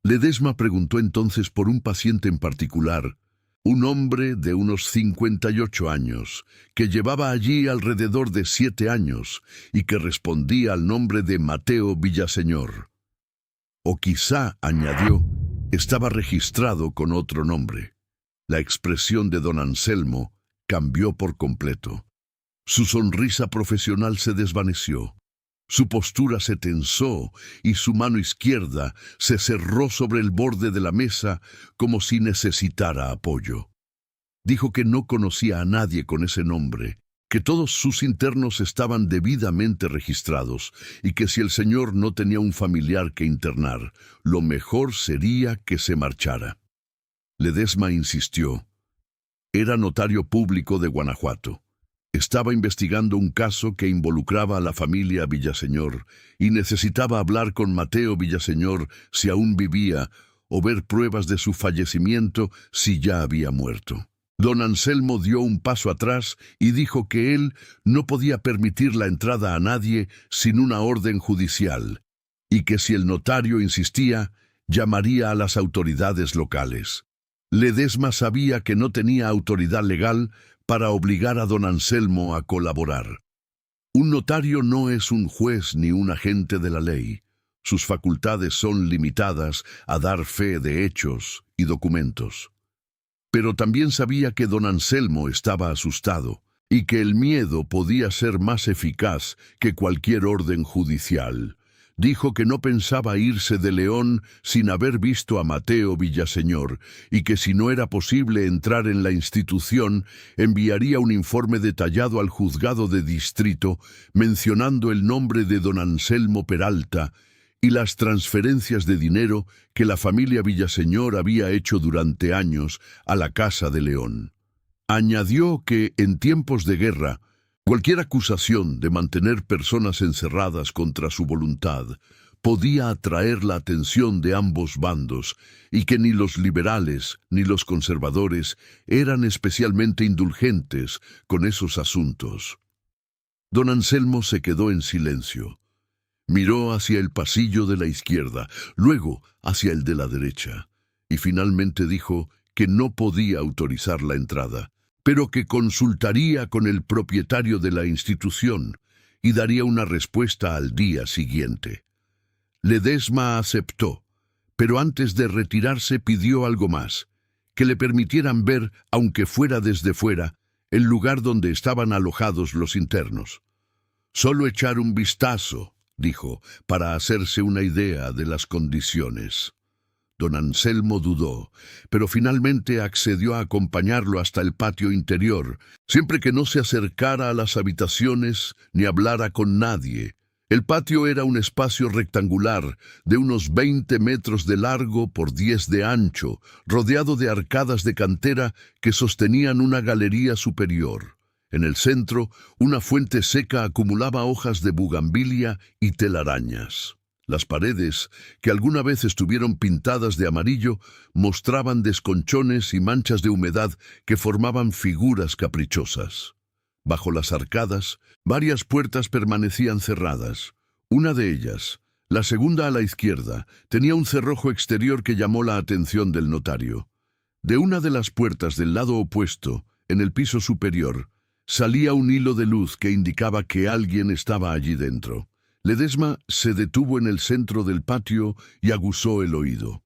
[SPEAKER 1] Ledesma preguntó entonces por un paciente en particular, un hombre de unos 58 años, que llevaba allí alrededor de 7 años y que respondía al nombre de Mateo Villaseñor. O quizá, añadió, estaba registrado con otro nombre. La expresión de don Anselmo cambió por completo. Su sonrisa profesional se desvaneció. Su postura se tensó y su mano izquierda se cerró sobre el borde de la mesa como si necesitara apoyo. Dijo que no conocía a nadie con ese nombre, que todos sus internos estaban debidamente registrados y que si el señor no tenía un familiar que internar, lo mejor sería que se marchara. Ledesma insistió. Era notario público de Guanajuato. Estaba investigando un caso que involucraba a la familia Villaseñor y necesitaba hablar con Mateo Villaseñor si aún vivía o ver pruebas de su fallecimiento si ya había muerto. Don Anselmo dio un paso atrás y dijo que él no podía permitir la entrada a nadie sin una orden judicial y que si el notario insistía, llamaría a las autoridades locales. Ledesma sabía que no tenía autoridad legal para obligar a don Anselmo a colaborar. Un notario no es un juez ni un agente de la ley. Sus facultades son limitadas a dar fe de hechos y documentos. Pero también sabía que don Anselmo estaba asustado y que el miedo podía ser más eficaz que cualquier orden judicial. Dijo que no pensaba irse de León sin haber visto a Mateo Villaseñor y que si no era posible entrar en la institución, enviaría un informe detallado al juzgado de distrito mencionando el nombre de don Anselmo Peralta y las transferencias de dinero que la familia Villaseñor había hecho durante años a la Casa de León. Añadió que en tiempos de guerra, cualquier acusación de mantener personas encerradas contra su voluntad podía atraer la atención de ambos bandos y que ni los liberales ni los conservadores eran especialmente indulgentes con esos asuntos. Don Anselmo se quedó en silencio. Miró hacia el pasillo de la izquierda, luego hacia el de la derecha, y finalmente dijo que no podía autorizar la entrada, pero que consultaría con el propietario de la institución y daría una respuesta al día siguiente. Ledesma aceptó, pero antes de retirarse pidió algo más, que le permitieran ver, aunque fuera desde fuera, el lugar donde estaban alojados los internos. Solo echar un vistazo, dijo, para hacerse una idea de las condiciones. Don Anselmo dudó, pero finalmente accedió a acompañarlo hasta el patio interior, siempre que no se acercara a las habitaciones ni hablara con nadie. El patio era un espacio rectangular de unos 20 metros de largo por 10 de ancho, rodeado de arcadas de cantera que sostenían una galería superior. En el centro, una fuente seca acumulaba hojas de bugambilia y telarañas. Las paredes, que alguna vez estuvieron pintadas de amarillo, mostraban desconchones y manchas de humedad que formaban figuras caprichosas. Bajo las arcadas, varias puertas permanecían cerradas. Una de ellas, la segunda a la izquierda, tenía un cerrojo exterior que llamó la atención del notario. De una de las puertas del lado opuesto, en el piso superior, salía un hilo de luz que indicaba que alguien estaba allí dentro. Ledesma se detuvo en el centro del patio y aguzó el oído.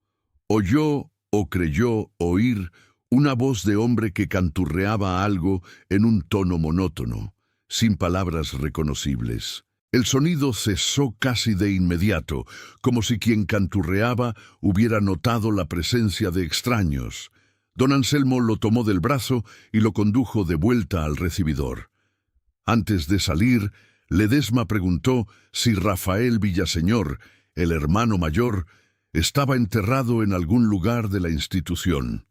[SPEAKER 1] Oyó o creyó oír una voz de hombre que canturreaba algo en un tono monótono, sin palabras reconocibles. El sonido cesó casi de inmediato, como si quien canturreaba hubiera notado la presencia de extraños. Don Anselmo lo tomó del brazo y lo condujo de vuelta al recibidor. Antes de salir, Ledesma preguntó si Rafael Villaseñor, el hermano mayor, estaba enterrado en algún lugar de la institución.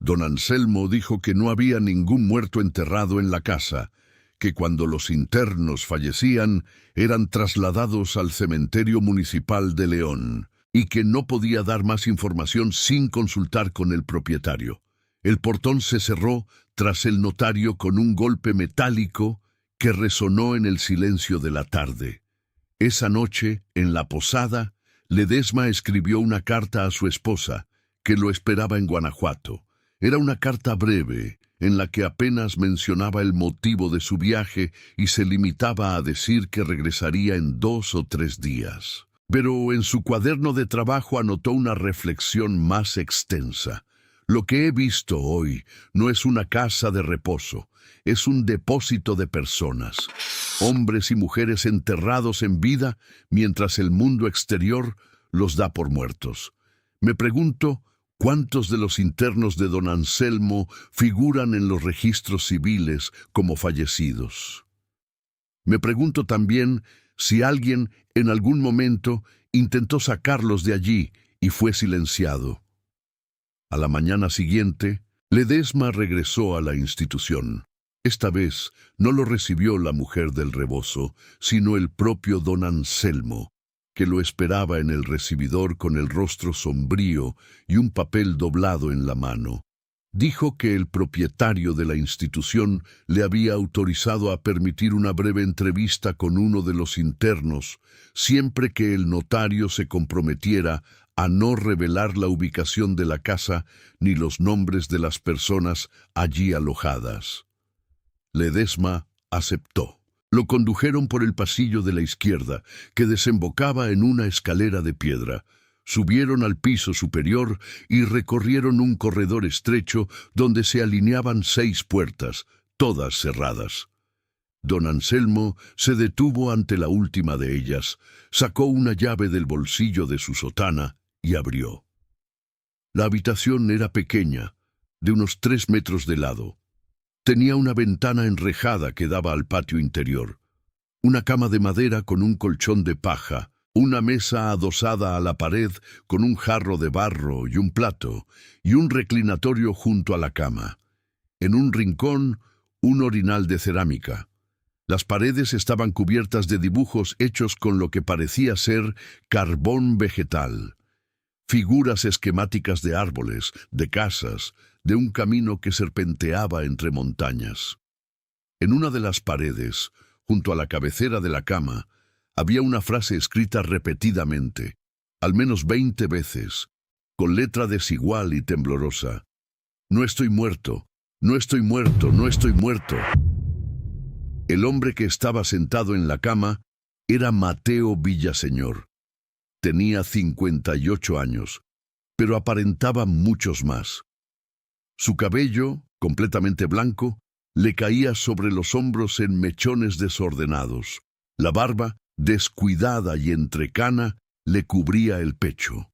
[SPEAKER 1] Don Anselmo dijo que no había ningún muerto enterrado en la casa, que cuando los internos fallecían eran trasladados al cementerio municipal de León, y que no podía dar más información sin consultar con el propietario. El portón se cerró tras el notario con un golpe metálico que resonó en el silencio de la tarde. Esa noche, en la posada, Ledesma escribió una carta a su esposa, que lo esperaba en Guanajuato. Era una carta breve, en la que apenas mencionaba el motivo de su viaje y se limitaba a decir que regresaría en 2 o 3 días. Pero en su cuaderno de trabajo anotó una reflexión más extensa. Lo que he visto hoy no es una casa de reposo, es un depósito de personas, hombres y mujeres enterrados en vida mientras el mundo exterior los da por muertos. Me pregunto, ¿cuántos de los internos de don Anselmo figuran en los registros civiles como fallecidos? Me pregunto también si alguien en algún momento intentó sacarlos de allí y fue silenciado. A la mañana siguiente, Ledesma regresó a la institución. Esta vez no lo recibió la mujer del rebozo, sino el propio don Anselmo, que lo esperaba en el recibidor con el rostro sombrío y un papel doblado en la mano. Dijo que el propietario de la institución le había autorizado a permitir una breve entrevista con uno de los internos, siempre que el notario se comprometiera a no revelar la ubicación de la casa ni los nombres de las personas allí alojadas. Ledesma aceptó. Lo condujeron por el pasillo de la izquierda, que desembocaba en una escalera de piedra. Subieron al piso superior y recorrieron un corredor estrecho donde se alineaban 6 puertas, todas cerradas. Don Anselmo se detuvo ante la última de ellas, sacó una llave del bolsillo de su sotana y abrió. La habitación era pequeña, de unos 3 metros de lado. Tenía una ventana enrejada que daba al patio interior, una cama de madera con un colchón de paja, una mesa adosada a la pared con un jarro de barro y un plato, y un reclinatorio junto a la cama. En un rincón, un orinal de cerámica. Las paredes estaban cubiertas de dibujos hechos con lo que parecía ser carbón vegetal. Figuras esquemáticas de árboles, de casas, de un camino que serpenteaba entre montañas. En una de las paredes, junto a la cabecera de la cama, había una frase escrita repetidamente, al menos 20 veces, con letra desigual y temblorosa. No estoy muerto, no estoy muerto, no estoy muerto. El hombre que estaba sentado en la cama era Mateo Villaseñor. Tenía 58 años, pero aparentaba muchos más. Su cabello, completamente blanco, le caía sobre los hombros en mechones desordenados. La barba, descuidada y entrecana, le cubría el pecho.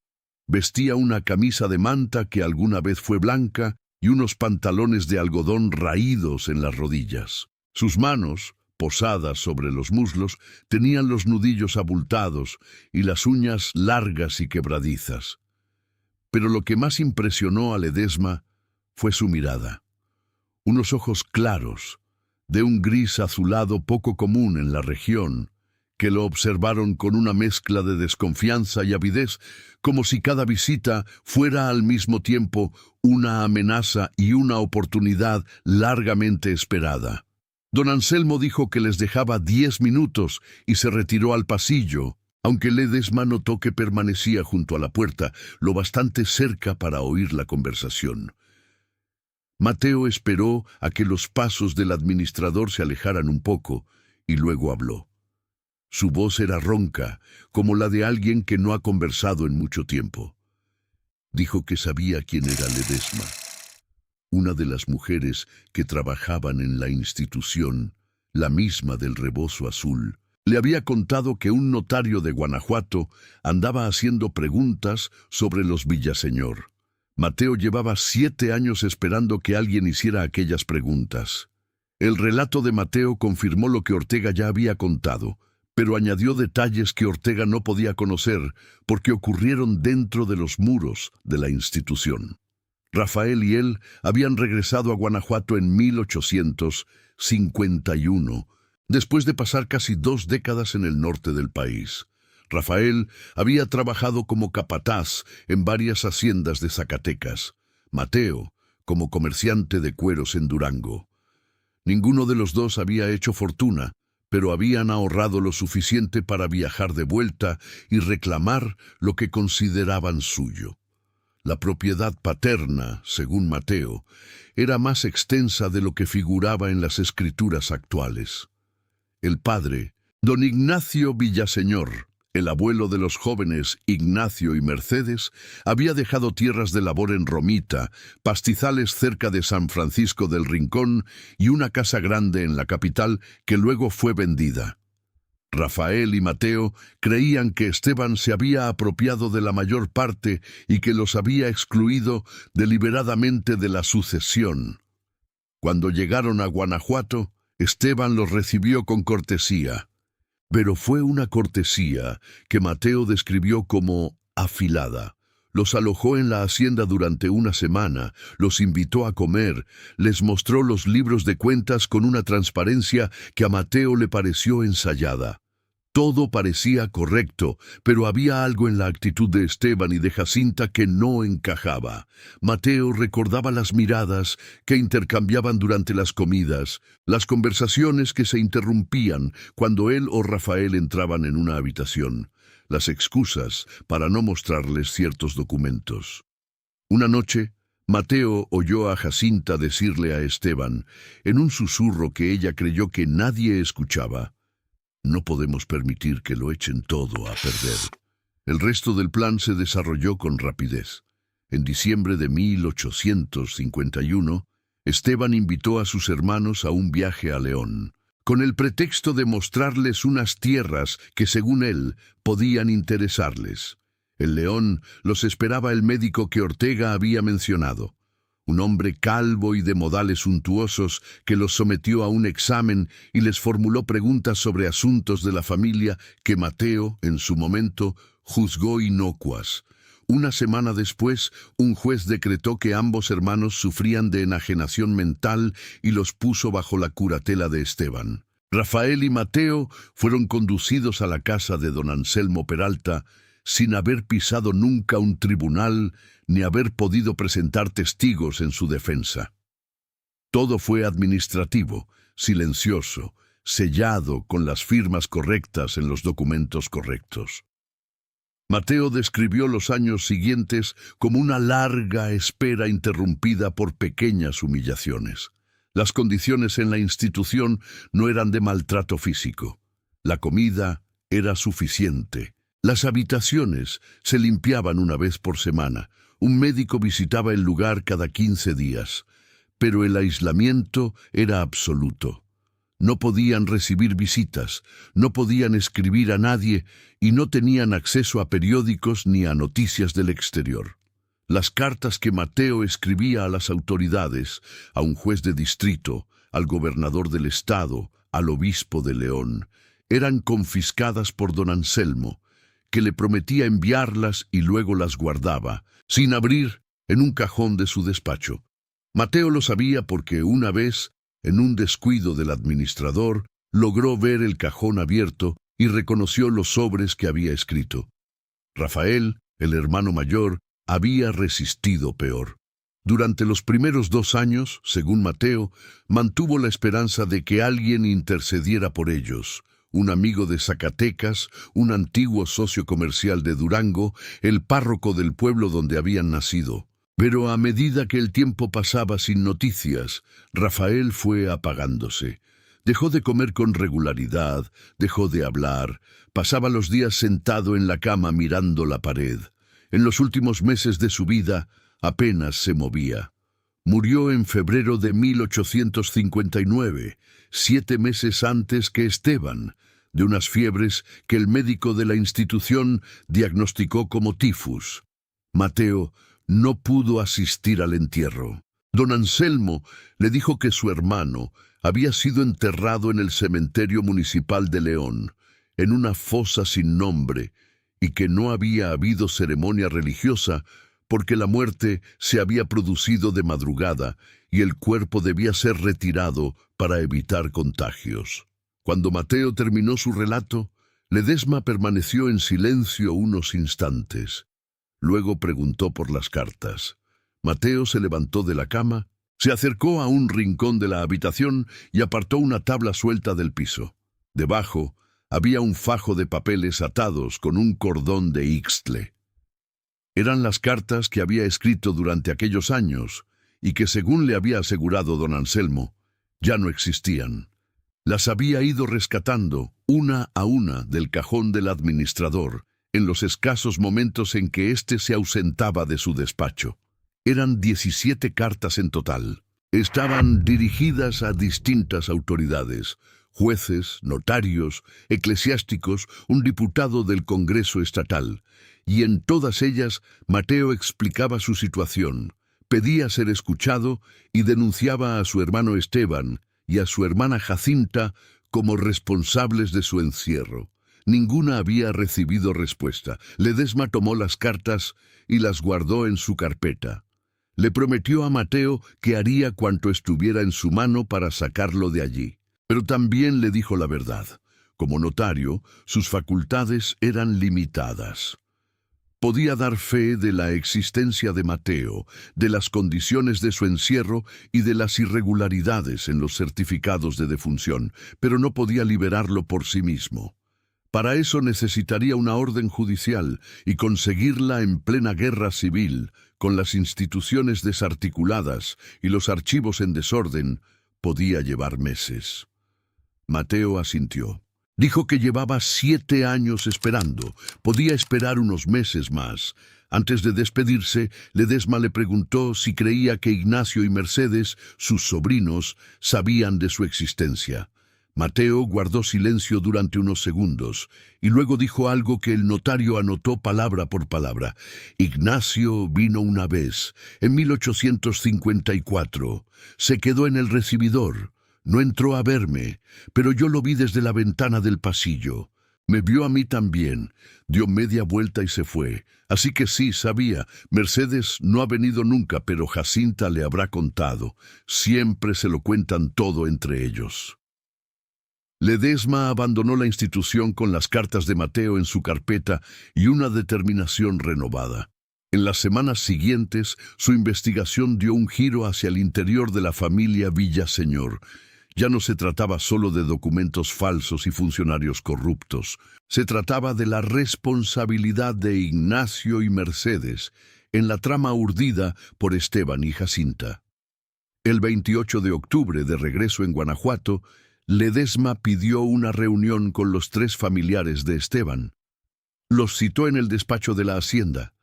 [SPEAKER 1] Vestía una camisa de manta que alguna vez fue blanca y unos pantalones de algodón raídos en las rodillas. Sus manos, posadas sobre los muslos, tenían los nudillos abultados y las uñas largas y quebradizas. Pero lo que más impresionó a Ledesma fue su mirada. Unos ojos claros, de un gris azulado poco común en la región, que lo observaron con una mezcla de desconfianza y avidez, como si cada visita fuera al mismo tiempo una amenaza y una oportunidad largamente esperada. Don Anselmo dijo que les dejaba 10 minutos y se retiró al pasillo, aunque Ledesma notó que permanecía junto a la puerta, lo bastante cerca para oír la conversación. Mateo esperó a que los pasos del administrador se alejaran un poco y luego habló. Su voz era ronca, como la de alguien que no ha conversado en mucho tiempo. Dijo que sabía quién era Ledesma, una de las mujeres que trabajaban en la institución, la misma del rebozo azul. Le había contado que un notario de Guanajuato andaba haciendo preguntas sobre los Villaseñor. Mateo llevaba 7 años esperando que alguien hiciera aquellas preguntas. El relato de Mateo confirmó lo que Ortega ya había contado, pero añadió detalles que Ortega no podía conocer porque ocurrieron dentro de los muros de la institución. Rafael y él habían regresado a Guanajuato en 1851, después de pasar casi 2 décadas en el norte del país. Rafael había trabajado como capataz en varias haciendas de Zacatecas, Mateo como comerciante de cueros en Durango. Ninguno de los dos había hecho fortuna, pero habían ahorrado lo suficiente para viajar de vuelta y reclamar lo que consideraban suyo. La propiedad paterna, según Mateo, era más extensa de lo que figuraba en las escrituras actuales. El padre, don Ignacio Villaseñor, el abuelo de los jóvenes Ignacio y Mercedes, había dejado tierras de labor en Romita, pastizales cerca de San Francisco del Rincón y una casa grande en la capital que luego fue vendida. Rafael y Mateo creían que Esteban se había apropiado de la mayor parte y que los había excluido deliberadamente de la sucesión. Cuando llegaron a Guanajuato, Esteban los recibió con cortesía. Pero fue una cortesía que Mateo describió como afilada. Los alojó en la hacienda durante una semana, los invitó a comer, les mostró los libros de cuentas con una transparencia que a Mateo le pareció ensayada. Todo parecía correcto, pero había algo en la actitud de Esteban y de Jacinta que no encajaba. Mateo recordaba las miradas que intercambiaban durante las comidas, las conversaciones que se interrumpían cuando él o Rafael entraban en una habitación, las excusas para no mostrarles ciertos documentos. Una noche, Mateo oyó a Jacinta decirle a Esteban, en un susurro que ella creyó que nadie escuchaba: «No podemos permitir que lo echen todo a perder». El resto del plan se desarrolló con rapidez. En diciembre de 1851, Esteban invitó a sus hermanos a un viaje a León, con el pretexto de mostrarles unas tierras que, según él, podían interesarles. En León los esperaba el médico que Ortega había mencionado, un hombre calvo y de modales suntuosos que los sometió a un examen y les formuló preguntas sobre asuntos de la familia que Mateo, en su momento, juzgó inocuas. Una semana después, un juez decretó que ambos hermanos sufrían de enajenación mental y los puso bajo la curatela de Esteban. Rafael y Mateo fueron conducidos a la casa de don Anselmo Peralta sin haber pisado nunca un tribunal ni haber podido presentar testigos en su defensa. Todo fue administrativo, silencioso, sellado con las firmas correctas en los documentos correctos. Mateo describió los años siguientes como una larga espera interrumpida por pequeñas humillaciones. Las condiciones en la institución no eran de maltrato físico. La comida era suficiente. Las habitaciones se limpiaban una vez por semana. Un médico visitaba el lugar cada 15 días. Pero el aislamiento era absoluto. No podían recibir visitas, no podían escribir a nadie y no tenían acceso a periódicos ni a noticias del exterior. Las cartas que Mateo escribía a las autoridades, a un juez de distrito, al gobernador del estado, al obispo de León, eran confiscadas por don Anselmo, que le prometía enviarlas y luego las guardaba, sin abrir, en un cajón de su despacho. Mateo lo sabía porque una vez, en un descuido del administrador, logró ver el cajón abierto y reconoció los sobres que había escrito. Rafael, el hermano mayor, había resistido peor. Durante los primeros 2 años, según Mateo, mantuvo la esperanza de que alguien intercediera por ellos. Un amigo de Zacatecas, un antiguo socio comercial de Durango, el párroco del pueblo donde habían nacido. Pero a medida que el tiempo pasaba sin noticias, Rafael fue apagándose. Dejó de comer con regularidad, dejó de hablar, pasaba los días sentado en la cama mirando la pared. En los últimos meses de su vida, apenas se movía. Murió en febrero de 1859, 7 meses antes que Esteban, de unas fiebres que el médico de la institución diagnosticó como tifus. Mateo no pudo asistir al entierro. Don Anselmo le dijo que su hermano había sido enterrado en el cementerio municipal de León, en una fosa sin nombre, y que no había habido ceremonia religiosa porque la muerte se había producido de madrugada y el cuerpo debía ser retirado para evitar contagios. Cuando Mateo terminó su relato, Ledesma permaneció en silencio unos instantes. Luego preguntó por las cartas. Mateo se levantó de la cama, se acercó a un rincón de la habitación y apartó una tabla suelta del piso. Debajo había un fajo de papeles atados con un cordón de ixtle. Eran las cartas que había escrito durante aquellos años y que, según le había asegurado don Anselmo, ya no existían. Las había ido rescatando una a una del cajón del administrador en los escasos momentos en que éste se ausentaba de su despacho. Eran 17 cartas en total. Estaban dirigidas a distintas autoridades: jueces, notarios, eclesiásticos, un diputado del Congreso Estatal, y en todas ellas Mateo explicaba su situación, pedía ser escuchado y denunciaba a su hermano Esteban y a su hermana Jacinta como responsables de su encierro. Ninguna había recibido respuesta. Ledesma tomó las cartas y las guardó en su carpeta. Le prometió a Mateo que haría cuanto estuviera en su mano para sacarlo de allí. Pero también le dijo la verdad. Como notario, sus facultades eran limitadas. Podía dar fe de la existencia de Mateo, de las condiciones de su encierro y de las irregularidades en los certificados de defunción, pero no podía liberarlo por sí mismo. Para eso necesitaría una orden judicial y conseguirla en plena guerra civil, con las instituciones desarticuladas y los archivos en desorden, podía llevar meses. Mateo asintió. Dijo que llevaba 7 años esperando. Podía esperar unos meses más. Antes de despedirse, Ledesma le preguntó si creía que Ignacio y Mercedes, sus sobrinos, sabían de su existencia. Mateo guardó silencio durante unos segundos y luego dijo algo que el notario anotó palabra por palabra. Ignacio vino una vez, en 1854. Se quedó en el recibidor. No entró a verme, pero yo lo vi desde la ventana del pasillo. Me vio a mí también, dio media vuelta y se fue. Así que sí, sabía. Mercedes no ha venido nunca, pero Jacinta le habrá contado. Siempre se lo cuentan todo entre ellos. Ledesma abandonó la institución con las cartas de Mateo en su carpeta y una determinación renovada. En las semanas siguientes, su investigación dio un giro hacia el interior de la familia Villaseñor. Ya no se trataba solo de documentos falsos y funcionarios corruptos. Se trataba de la responsabilidad de Ignacio y Mercedes en la trama urdida por Esteban y Jacinta. El 28 de octubre, de regreso en Guanajuato, Ledesma pidió una reunión con los 3 familiares de Esteban. Los citó en el despacho de la Hacienda.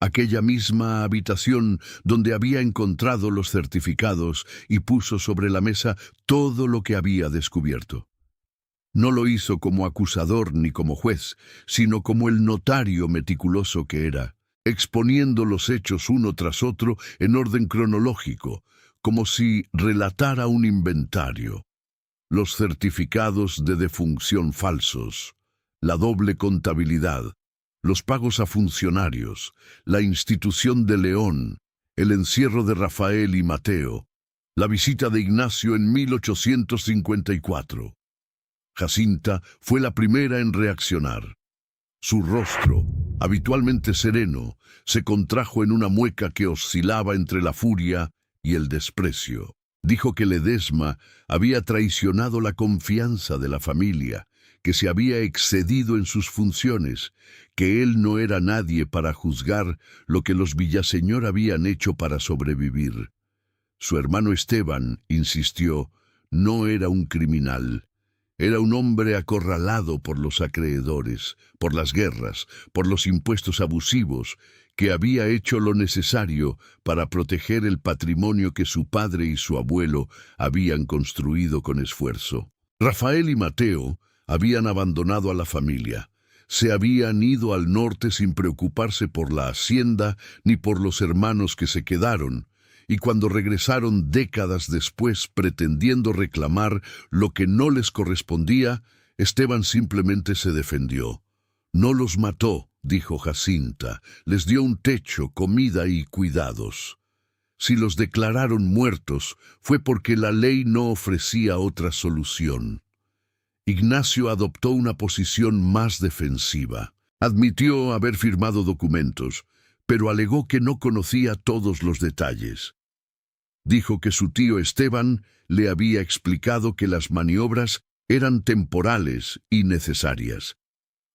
[SPEAKER 1] aquella misma habitación donde había encontrado los certificados, y puso sobre la mesa todo lo que había descubierto. No lo hizo como acusador ni como juez, sino como el notario meticuloso que era, exponiendo los hechos uno tras otro en orden cronológico, como si relatara un inventario. Los certificados de defunción falsos, la doble contabilidad, los pagos a funcionarios, la institución de León, el encierro de Rafael y Mateo, la visita de Ignacio en 1854. Jacinta fue la primera en reaccionar. Su rostro, habitualmente sereno, se contrajo en una mueca que oscilaba entre la furia y el desprecio. Dijo que Ledesma había traicionado la confianza de la familia, que se había excedido en sus funciones, que él no era nadie para juzgar lo que los Villaseñor habían hecho para sobrevivir. Su hermano Esteban, insistió, no era un criminal. Era un hombre acorralado por los acreedores, por las guerras, por los impuestos abusivos, que había hecho lo necesario para proteger el patrimonio que su padre y su abuelo habían construido con esfuerzo. Rafael y Mateo habían abandonado a la familia. Se habían ido al norte sin preocuparse por la hacienda ni por los hermanos que se quedaron, y cuando regresaron décadas después pretendiendo reclamar lo que no les correspondía, Esteban simplemente se defendió. No los mató, dijo Jacinta, les dio un techo, comida y cuidados. Si los declararon muertos, fue porque la ley no ofrecía otra solución. Ignacio adoptó una posición más defensiva. Admitió haber firmado documentos, pero alegó que no conocía todos los detalles. Dijo que su tío Esteban le había explicado que las maniobras eran temporales y necesarias,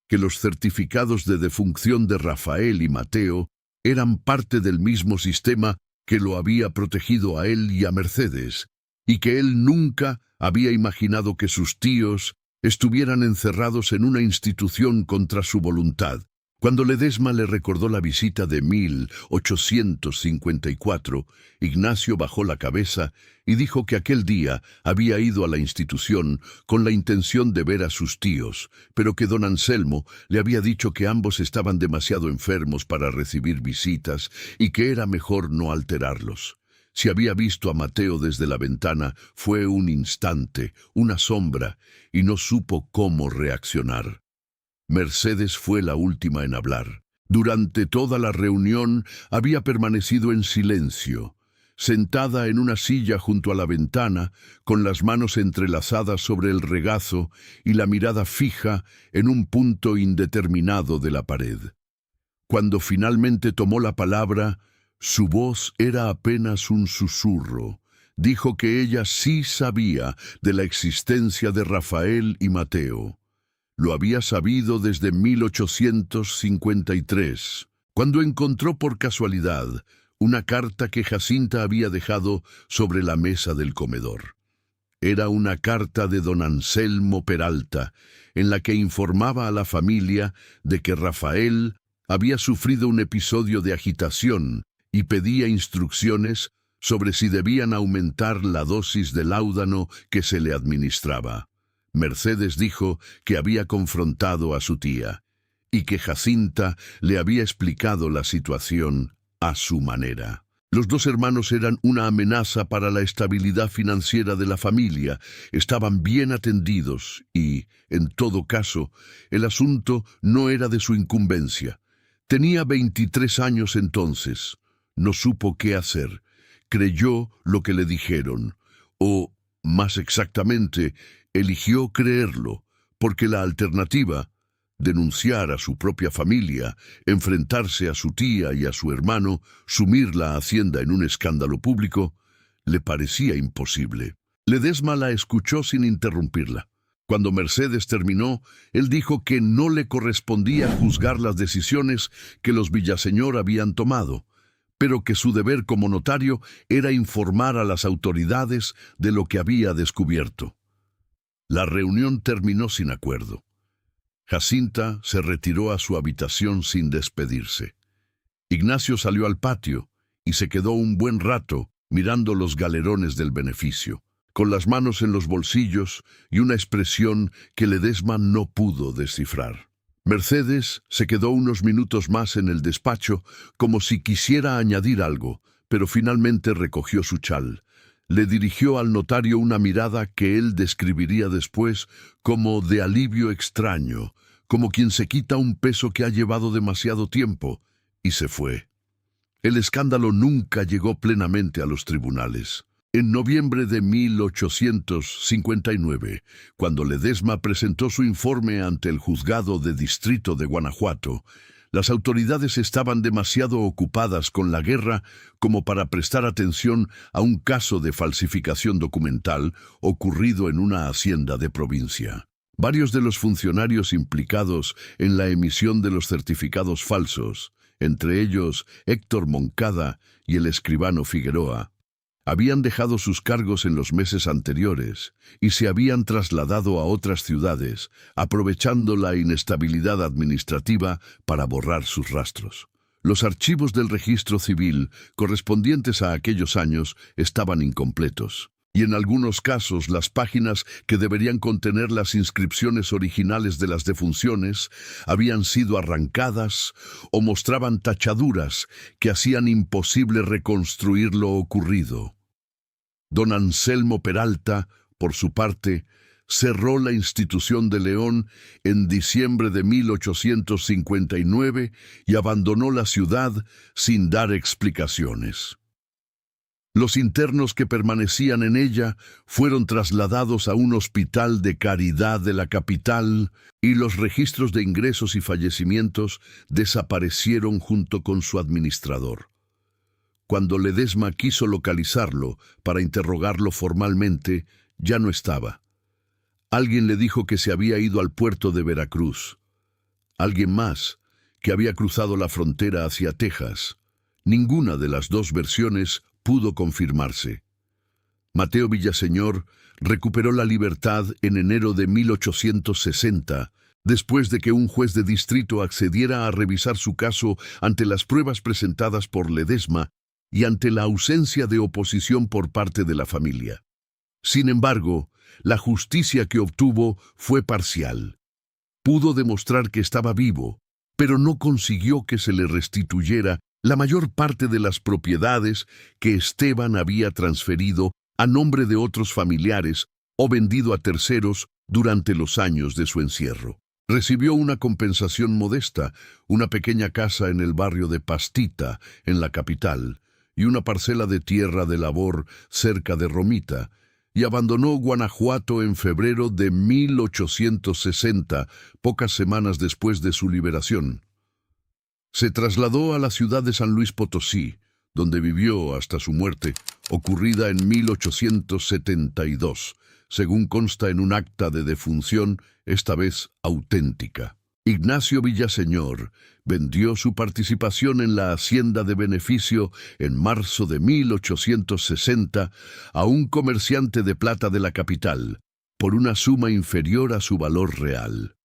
[SPEAKER 1] que los certificados de defunción de Rafael y Mateo eran parte del mismo sistema que lo había protegido a él y a Mercedes, y que él nunca había imaginado que sus tíos estuvieran encerrados en una institución contra su voluntad. Cuando Ledesma le recordó la visita de 1854, Ignacio bajó la cabeza y dijo que aquel día había ido a la institución con la intención de ver a sus tíos, pero que don Anselmo le había dicho que ambos estaban demasiado enfermos para recibir visitas y que era mejor no alterarlos. Si había visto a Mateo desde la ventana, fue un instante, una sombra, y no supo cómo reaccionar. Mercedes fue la última en hablar. Durante toda la reunión había permanecido en silencio, sentada en una silla junto a la ventana, con las manos entrelazadas sobre el regazo y la mirada fija en un punto indeterminado de la pared. Cuando finalmente tomó la palabra, su voz era apenas un susurro. Dijo que ella sí sabía de la existencia de Rafael y Mateo. Lo había sabido desde 1853, cuando encontró por casualidad una carta que Jacinta había dejado sobre la mesa del comedor. Era una carta de don Anselmo Peralta, en la que informaba a la familia de que Rafael había sufrido un episodio de agitación y pedía instrucciones sobre si debían aumentar la dosis de láudano que se le administraba. Mercedes dijo que había confrontado a su tía y que Jacinta le había explicado la situación a su manera. Los dos hermanos eran una amenaza para la estabilidad financiera de la familia, estaban bien atendidos y, en todo caso, el asunto no era de su incumbencia. Tenía 23 años entonces, no supo qué hacer, creyó lo que le dijeron, o, más exactamente, eligió creerlo, porque la alternativa, denunciar a su propia familia, enfrentarse a su tía y a su hermano, sumir la hacienda en un escándalo público, le parecía imposible. Ledesma la escuchó sin interrumpirla. Cuando Mercedes terminó, él dijo que no le correspondía juzgar las decisiones que los Villaseñor habían tomado, pero que su deber como notario era informar a las autoridades de lo que había descubierto. La reunión terminó sin acuerdo. Jacinta se retiró a su habitación sin despedirse. Ignacio salió al patio y se quedó un buen rato mirando los galerones del beneficio, con las manos en los bolsillos y una expresión que Ledesma no pudo descifrar. Mercedes se quedó unos minutos más en el despacho como si quisiera añadir algo, pero finalmente recogió su chal. Le dirigió al notario una mirada que él describiría después como de alivio extraño, como quien se quita un peso que ha llevado demasiado tiempo, y se fue. El escándalo nunca llegó plenamente a los tribunales. En noviembre de 1859, cuando Ledesma presentó su informe ante el juzgado de distrito de Guanajuato, las autoridades estaban demasiado ocupadas con la guerra como para prestar atención a un caso de falsificación documental ocurrido en una hacienda de provincia. Varios de los funcionarios implicados en la emisión de los certificados falsos, entre ellos Héctor Moncada y el escribano Figueroa, habían dejado sus cargos en los meses anteriores y se habían trasladado a otras ciudades, aprovechando la inestabilidad administrativa para borrar sus rastros. Los archivos del registro civil correspondientes a aquellos años estaban incompletos, y en algunos casos las páginas que deberían contener las inscripciones originales de las defunciones habían sido arrancadas o mostraban tachaduras que hacían imposible reconstruir lo ocurrido. Don Anselmo Peralta, por su parte, cerró la institución de León en diciembre de 1859 y abandonó la ciudad sin dar explicaciones. Los internos que permanecían en ella fueron trasladados a un hospital de caridad de la capital y los registros de ingresos y fallecimientos desaparecieron junto con su administrador. Cuando Ledesma quiso localizarlo para interrogarlo formalmente, ya no estaba. Alguien le dijo que se había ido al puerto de Veracruz. Alguien más, que había cruzado la frontera hacia Texas. Ninguna de las dos versiones pudo confirmarse. Mateo Villaseñor recuperó la libertad en enero de 1860, después de que un juez de distrito accediera a revisar su caso ante las pruebas presentadas por Ledesma y ante la ausencia de oposición por parte de la familia. Sin embargo, la justicia que obtuvo fue parcial. Pudo demostrar que estaba vivo, pero no consiguió que se le restituyera la mayor parte de las propiedades que Esteban había transferido a nombre de otros familiares o vendido a terceros durante los años de su encierro. Recibió una compensación modesta, una pequeña casa en el barrio de Pastita, en la capital, y una parcela de tierra de labor cerca de Romita, y abandonó Guanajuato en febrero de 1860, pocas semanas después de su liberación. Se trasladó a la ciudad de San Luis Potosí, donde vivió hasta su muerte, ocurrida en 1872, según consta en un acta de defunción, esta vez auténtica. Ignacio Villaseñor vendió su participación en la hacienda de beneficio en marzo de 1860 a un comerciante de plata de la capital, por una suma inferior a su valor real.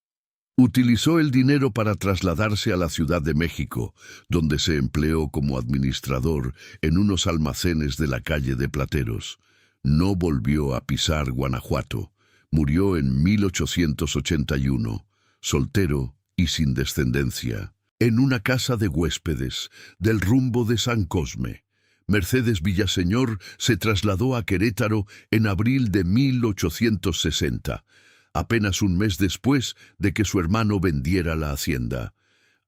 [SPEAKER 1] Utilizó el dinero para trasladarse a la Ciudad de México, donde se empleó como administrador en unos almacenes de la calle de Plateros. No volvió a pisar Guanajuato. Murió en 1881, soltero y sin descendencia, en una casa de huéspedes del rumbo de San Cosme. Mercedes Villaseñor se trasladó a Querétaro en abril de 1860, apenas un mes después de que su hermano vendiera la hacienda.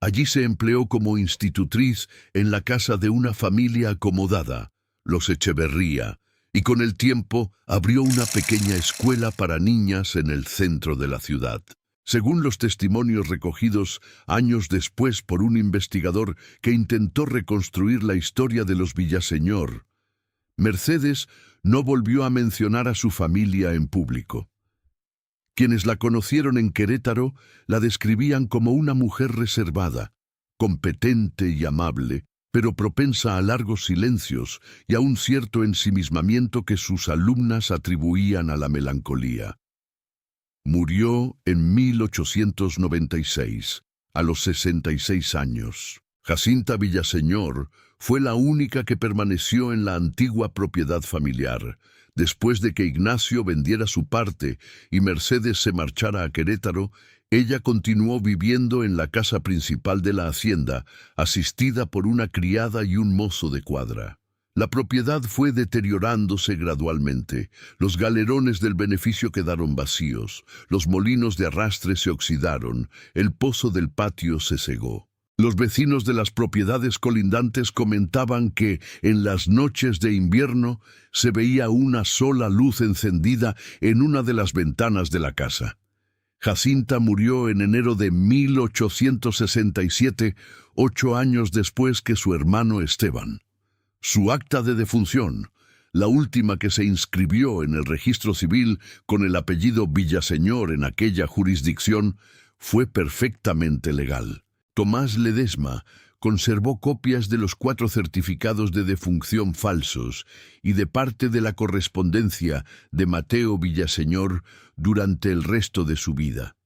[SPEAKER 1] Allí se empleó como institutriz en la casa de una familia acomodada, los Echeverría, y con el tiempo abrió una pequeña escuela para niñas en el centro de la ciudad. Según los testimonios recogidos años después por un investigador que intentó reconstruir la historia de los Villaseñor, Mercedes no volvió a mencionar a su familia en público. Quienes la conocieron en Querétaro la describían como una mujer reservada, competente y amable, pero propensa a largos silencios y a un cierto ensimismamiento que sus alumnas atribuían a la melancolía. Murió en 1896, a los 66 años. Jacinta Villaseñor fue la única que permaneció en la antigua propiedad familiar, después de que Ignacio vendiera su parte y Mercedes se marchara a Querétaro. Ella continuó viviendo en la casa principal de la hacienda, asistida por una criada y un mozo de cuadra. La propiedad fue deteriorándose gradualmente. Los galerones del beneficio quedaron vacíos, los molinos de arrastre se oxidaron, el pozo del patio se cegó. Los vecinos de las propiedades colindantes comentaban que en las noches de invierno se veía una sola luz encendida en una de las ventanas de la casa. Jacinta murió en enero de 1867, 8 años después que su hermano Esteban. Su acta de defunción, la última que se inscribió en el registro civil con el apellido Villaseñor en aquella jurisdicción, fue perfectamente legal. Tomás Ledesma conservó copias de los 4 certificados de defunción falsos y de parte de la correspondencia de Mateo Villaseñor durante el resto de su vida.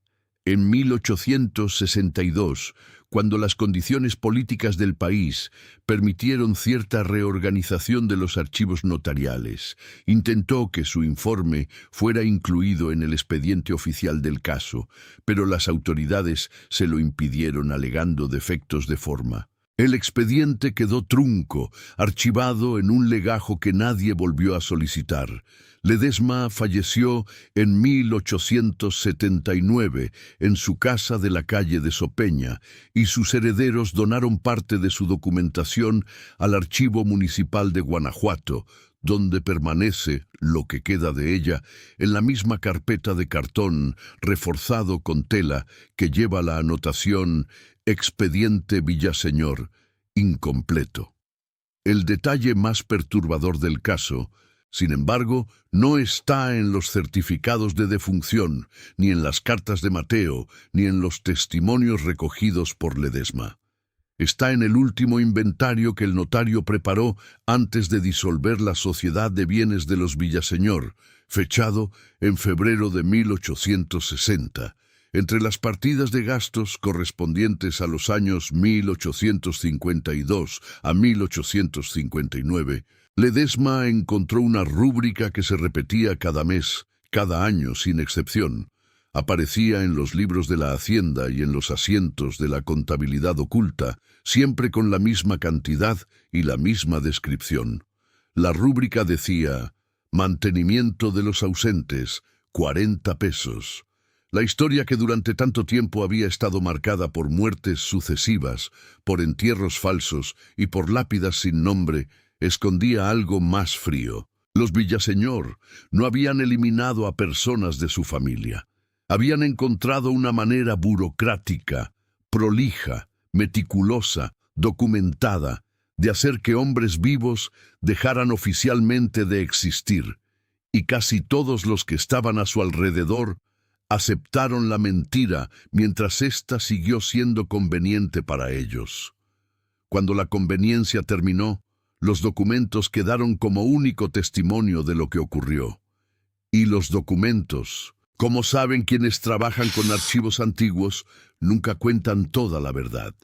[SPEAKER 1] En 1862, cuando las condiciones políticas del país permitieron cierta reorganización de los archivos notariales, intentó que su informe fuera incluido en el expediente oficial del caso, pero las autoridades se lo impidieron alegando defectos de forma. El expediente quedó trunco, archivado en un legajo que nadie volvió a solicitar. Ledesma falleció en 1879 en su casa de la calle de Sopeña y sus herederos donaron parte de su documentación al Archivo Municipal de Guanajuato, donde permanece, lo que queda de ella, en la misma carpeta de cartón reforzado con tela que lleva la anotación Expediente Villaseñor, incompleto. El detalle más perturbador del caso, sin embargo, no está en los certificados de defunción, ni en las cartas de Mateo, ni en los testimonios recogidos por Ledesma. Está en el último inventario que el notario preparó antes de disolver la Sociedad de Bienes de los Villaseñor, fechado en febrero de 1860. Entre las partidas de gastos correspondientes a los años 1852 a 1859, Ledesma encontró una rúbrica que se repetía cada mes, cada año sin excepción. Aparecía en los libros de la Hacienda y en los asientos de la contabilidad oculta, siempre con la misma cantidad y la misma descripción. La rúbrica decía: mantenimiento de los ausentes, 40 pesos. La historia, que durante tanto tiempo había estado marcada por muertes sucesivas, por entierros falsos y por lápidas sin nombre, escondía algo más frío. Los Villaseñor no habían eliminado a personas de su familia. Habían encontrado una manera burocrática, prolija, meticulosa, documentada, de hacer que hombres vivos dejaran oficialmente de existir, y casi todos los que estaban a su alrededor aceptaron la mentira mientras ésta siguió siendo conveniente para ellos. Cuando la conveniencia terminó, los documentos quedaron como único testimonio de lo que ocurrió. Y los documentos, como saben quienes trabajan con archivos antiguos, nunca cuentan toda la verdad.